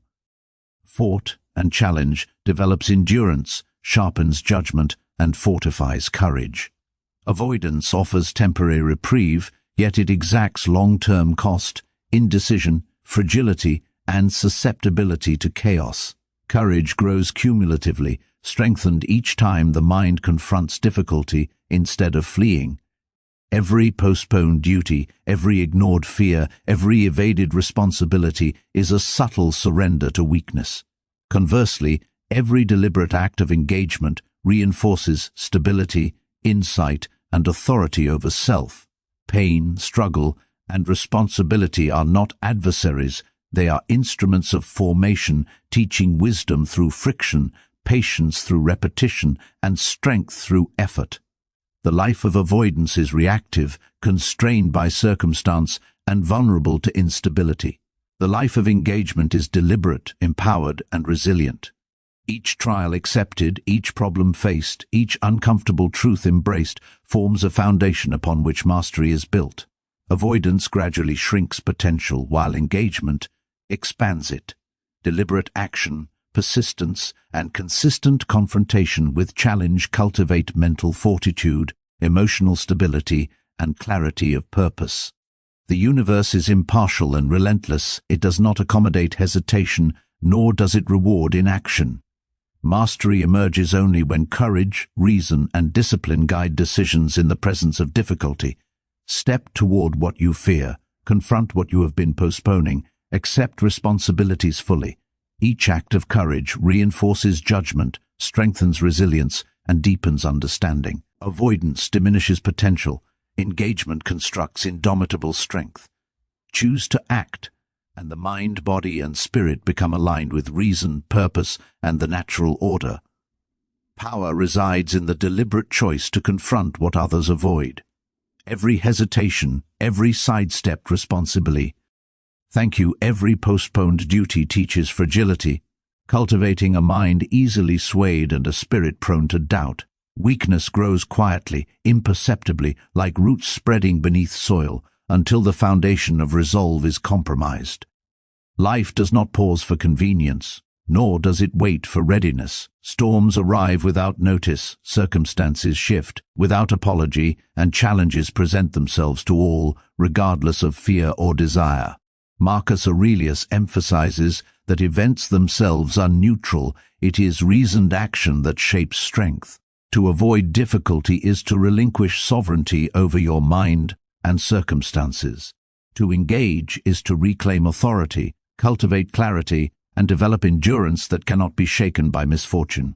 Speaker 1: and challenge develops endurance, sharpens judgment, and fortifies courage. Avoidance offers temporary reprieve, yet it exacts long-term cost, indecision, fragility, and susceptibility to chaos. Courage grows cumulatively, strengthened each time the mind confronts difficulty instead of fleeing. Every postponed duty, every ignored fear, every evaded responsibility is a subtle surrender to weakness. Conversely, every deliberate act of engagement reinforces stability, insight, and authority over self. Pain, struggle, and responsibility are not adversaries. They are instruments of formation, teaching wisdom through friction, patience through repetition, and strength through effort. The life of avoidance is reactive, constrained by circumstance, and vulnerable to instability. The life of engagement is deliberate, empowered, and resilient. Each trial accepted, each problem faced, each uncomfortable truth embraced forms a foundation upon which mastery is built. Avoidance gradually shrinks potential, while engagement expands it. Deliberate action, persistence, and consistent confrontation with challenge cultivate mental fortitude, emotional stability, and clarity of purpose. The universe is impartial and relentless. It does not accommodate hesitation, nor does it reward inaction. Mastery emerges only when courage, reason, and discipline guide decisions in the presence of difficulty. Step toward what you fear, confront what you have been postponing, accept responsibilities fully. Each act of courage reinforces judgment, strengthens resilience, and deepens understanding. Avoidance diminishes potential. Engagement constructs indomitable strength. Choose to act, and the mind, body, and spirit become aligned with reason, purpose, and the natural order. Power resides in the deliberate choice to confront what others avoid. Every hesitation, every sidestepped responsibility. Thank you. Every postponed duty teaches fragility, cultivating a mind easily swayed and a spirit prone to doubt. Weakness grows quietly, imperceptibly, like roots spreading beneath soil, until the foundation of resolve is compromised. Life does not pause for convenience, nor does it wait for readiness. Storms arrive without notice, circumstances shift without apology, and challenges present themselves to all, regardless of fear or desire. Marcus Aurelius emphasizes that events themselves are neutral. It is reasoned action that shapes strength. To avoid difficulty is to relinquish sovereignty over your mind and circumstances. To engage is to reclaim authority, cultivate clarity, and develop endurance that cannot be shaken by misfortune.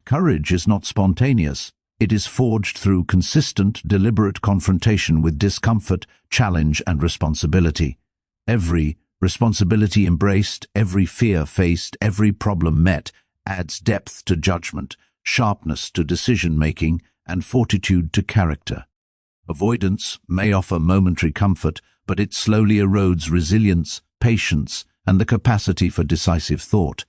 Speaker 1: Courage is not spontaneous. It is forged through consistent, deliberate confrontation with discomfort, challenge, and responsibility. Every responsibility embraced, every fear faced, every problem met adds depth to judgment, sharpness to decision-making, and fortitude to character. Avoidance may offer momentary comfort, but it slowly erodes resilience, patience, and the capacity for decisive thought.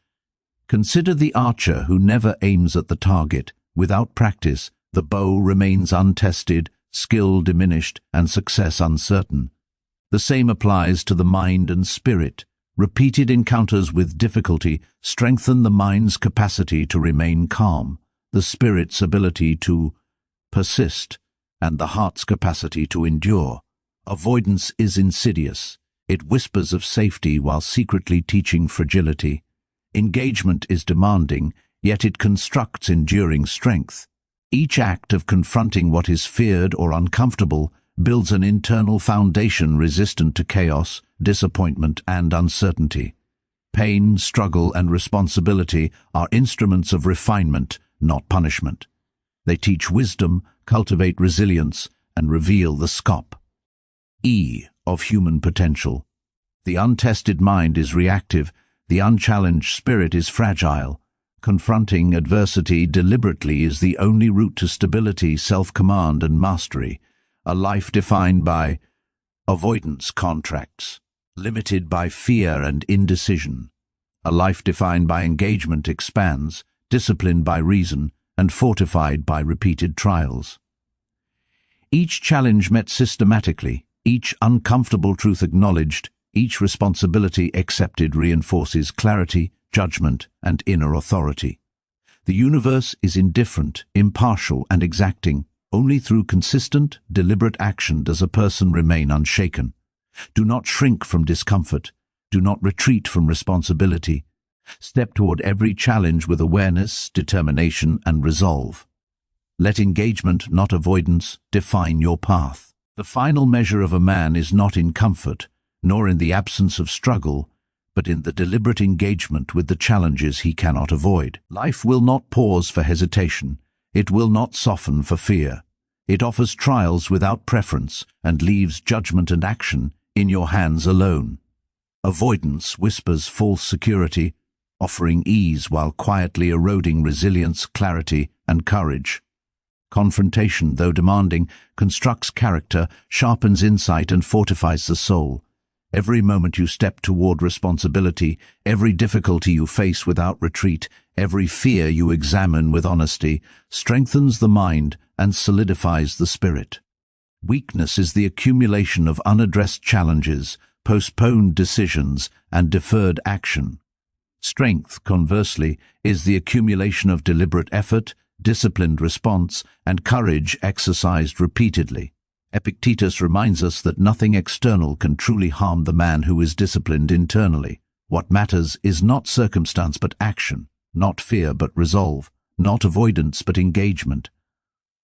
Speaker 1: Consider the archer who never aims at the target. Without practice, the bow remains untested, skill diminished, and success uncertain. The same applies to the mind and spirit. Repeated encounters with difficulty strengthen the mind's capacity to remain calm, the spirit's ability to persist, and the heart's capacity to endure. Avoidance is insidious. It whispers of safety while secretly teaching fragility. Engagement is demanding, yet it constructs enduring strength. Each act of confronting what is feared or uncomfortable builds an internal foundation resistant to chaos, disappointment, and uncertainty. Pain, struggle, and responsibility are instruments of refinement, not punishment. They teach wisdom, cultivate resilience, and reveal the scope of human potential. The untested mind is reactive, the unchallenged spirit is fragile. Confronting adversity deliberately is the only route to stability, self-command, and mastery. A life defined by avoidance contracts, limited by fear and indecision. A life defined by engagement expands, disciplined by reason, and fortified by repeated trials. Each challenge met systematically, each uncomfortable truth acknowledged, each responsibility accepted reinforces clarity, judgment, and inner authority. The universe is indifferent, impartial, and exacting. Only through consistent, deliberate action does a person remain unshaken. Do not shrink from discomfort. Do not retreat from responsibility. Step toward every challenge with awareness, determination, and resolve. Let engagement, not avoidance, define your path. The final measure of a man is not in comfort, nor in the absence of struggle, but in the deliberate engagement with the challenges he cannot avoid. Life will not pause for hesitation. It will not soften for fear. It offers trials without preference and leaves judgment and action in your hands alone. Avoidance whispers false security, offering ease while quietly eroding resilience, clarity, and courage. Confrontation, though demanding, constructs character, sharpens insight, and fortifies the soul. Every moment you step toward responsibility, every difficulty you face without retreat, every fear you examine with honesty, strengthens the mind and solidifies the spirit. Weakness is the accumulation of unaddressed challenges, postponed decisions, and deferred action. Strength, conversely, is the accumulation of deliberate effort, disciplined response, and courage exercised repeatedly. Epictetus reminds us that nothing external can truly harm the man who is disciplined internally. What matters is not circumstance but action, not fear but resolve, not avoidance but engagement.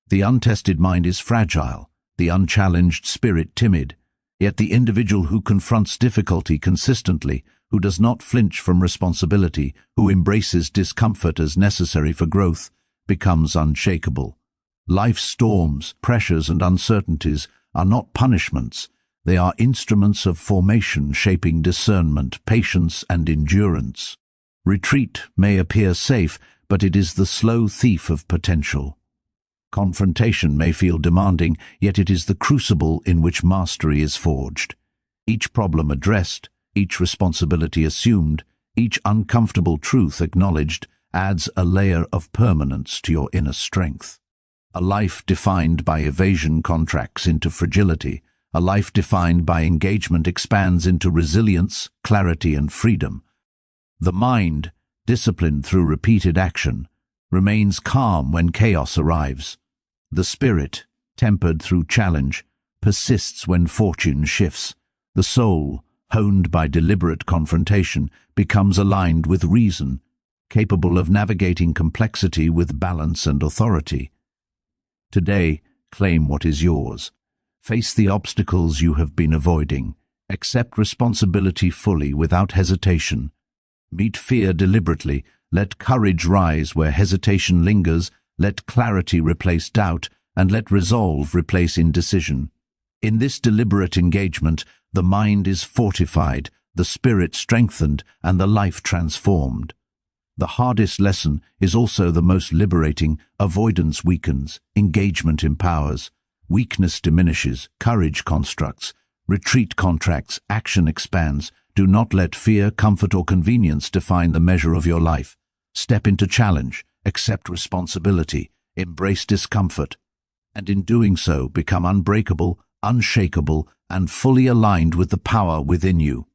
Speaker 1: The untested mind is fragile, the unchallenged spirit timid, yet the individual who confronts difficulty consistently, who does not flinch from responsibility, who embraces discomfort as necessary for growth, becomes unshakable. Life's storms, pressures, and uncertainties are not punishments. They are instruments of formation shaping discernment, patience, and endurance. Retreat may appear safe, but it is the slow thief of potential. Confrontation may feel demanding, yet it is the crucible in which mastery is forged. Each problem addressed, each responsibility assumed, each uncomfortable truth acknowledged adds a layer of permanence to your inner strength. A life defined by evasion contracts into fragility. A life defined by engagement expands into resilience, clarity, and freedom. The mind, disciplined through repeated action, remains calm when chaos arrives. The spirit, tempered through challenge, persists when fortune shifts. The soul, honed by deliberate confrontation, becomes aligned with reason, capable of navigating complexity with balance and authority. Today, claim what is yours. Face the obstacles you have been avoiding. Accept responsibility fully without hesitation. Meet fear deliberately. Let courage rise where hesitation lingers. Let clarity replace doubt, and let resolve replace indecision. In this deliberate engagement, the mind is fortified, the spirit strengthened, and the life transformed. The hardest lesson is also the most liberating. Avoidance weakens, engagement empowers. Weakness diminishes, courage constructs. Retreat contracts, action expands. Do not let fear, comfort, or convenience define the measure of your life. Step into challenge, accept responsibility, embrace discomfort, and in doing so become unbreakable, unshakable, and fully aligned with the power within you.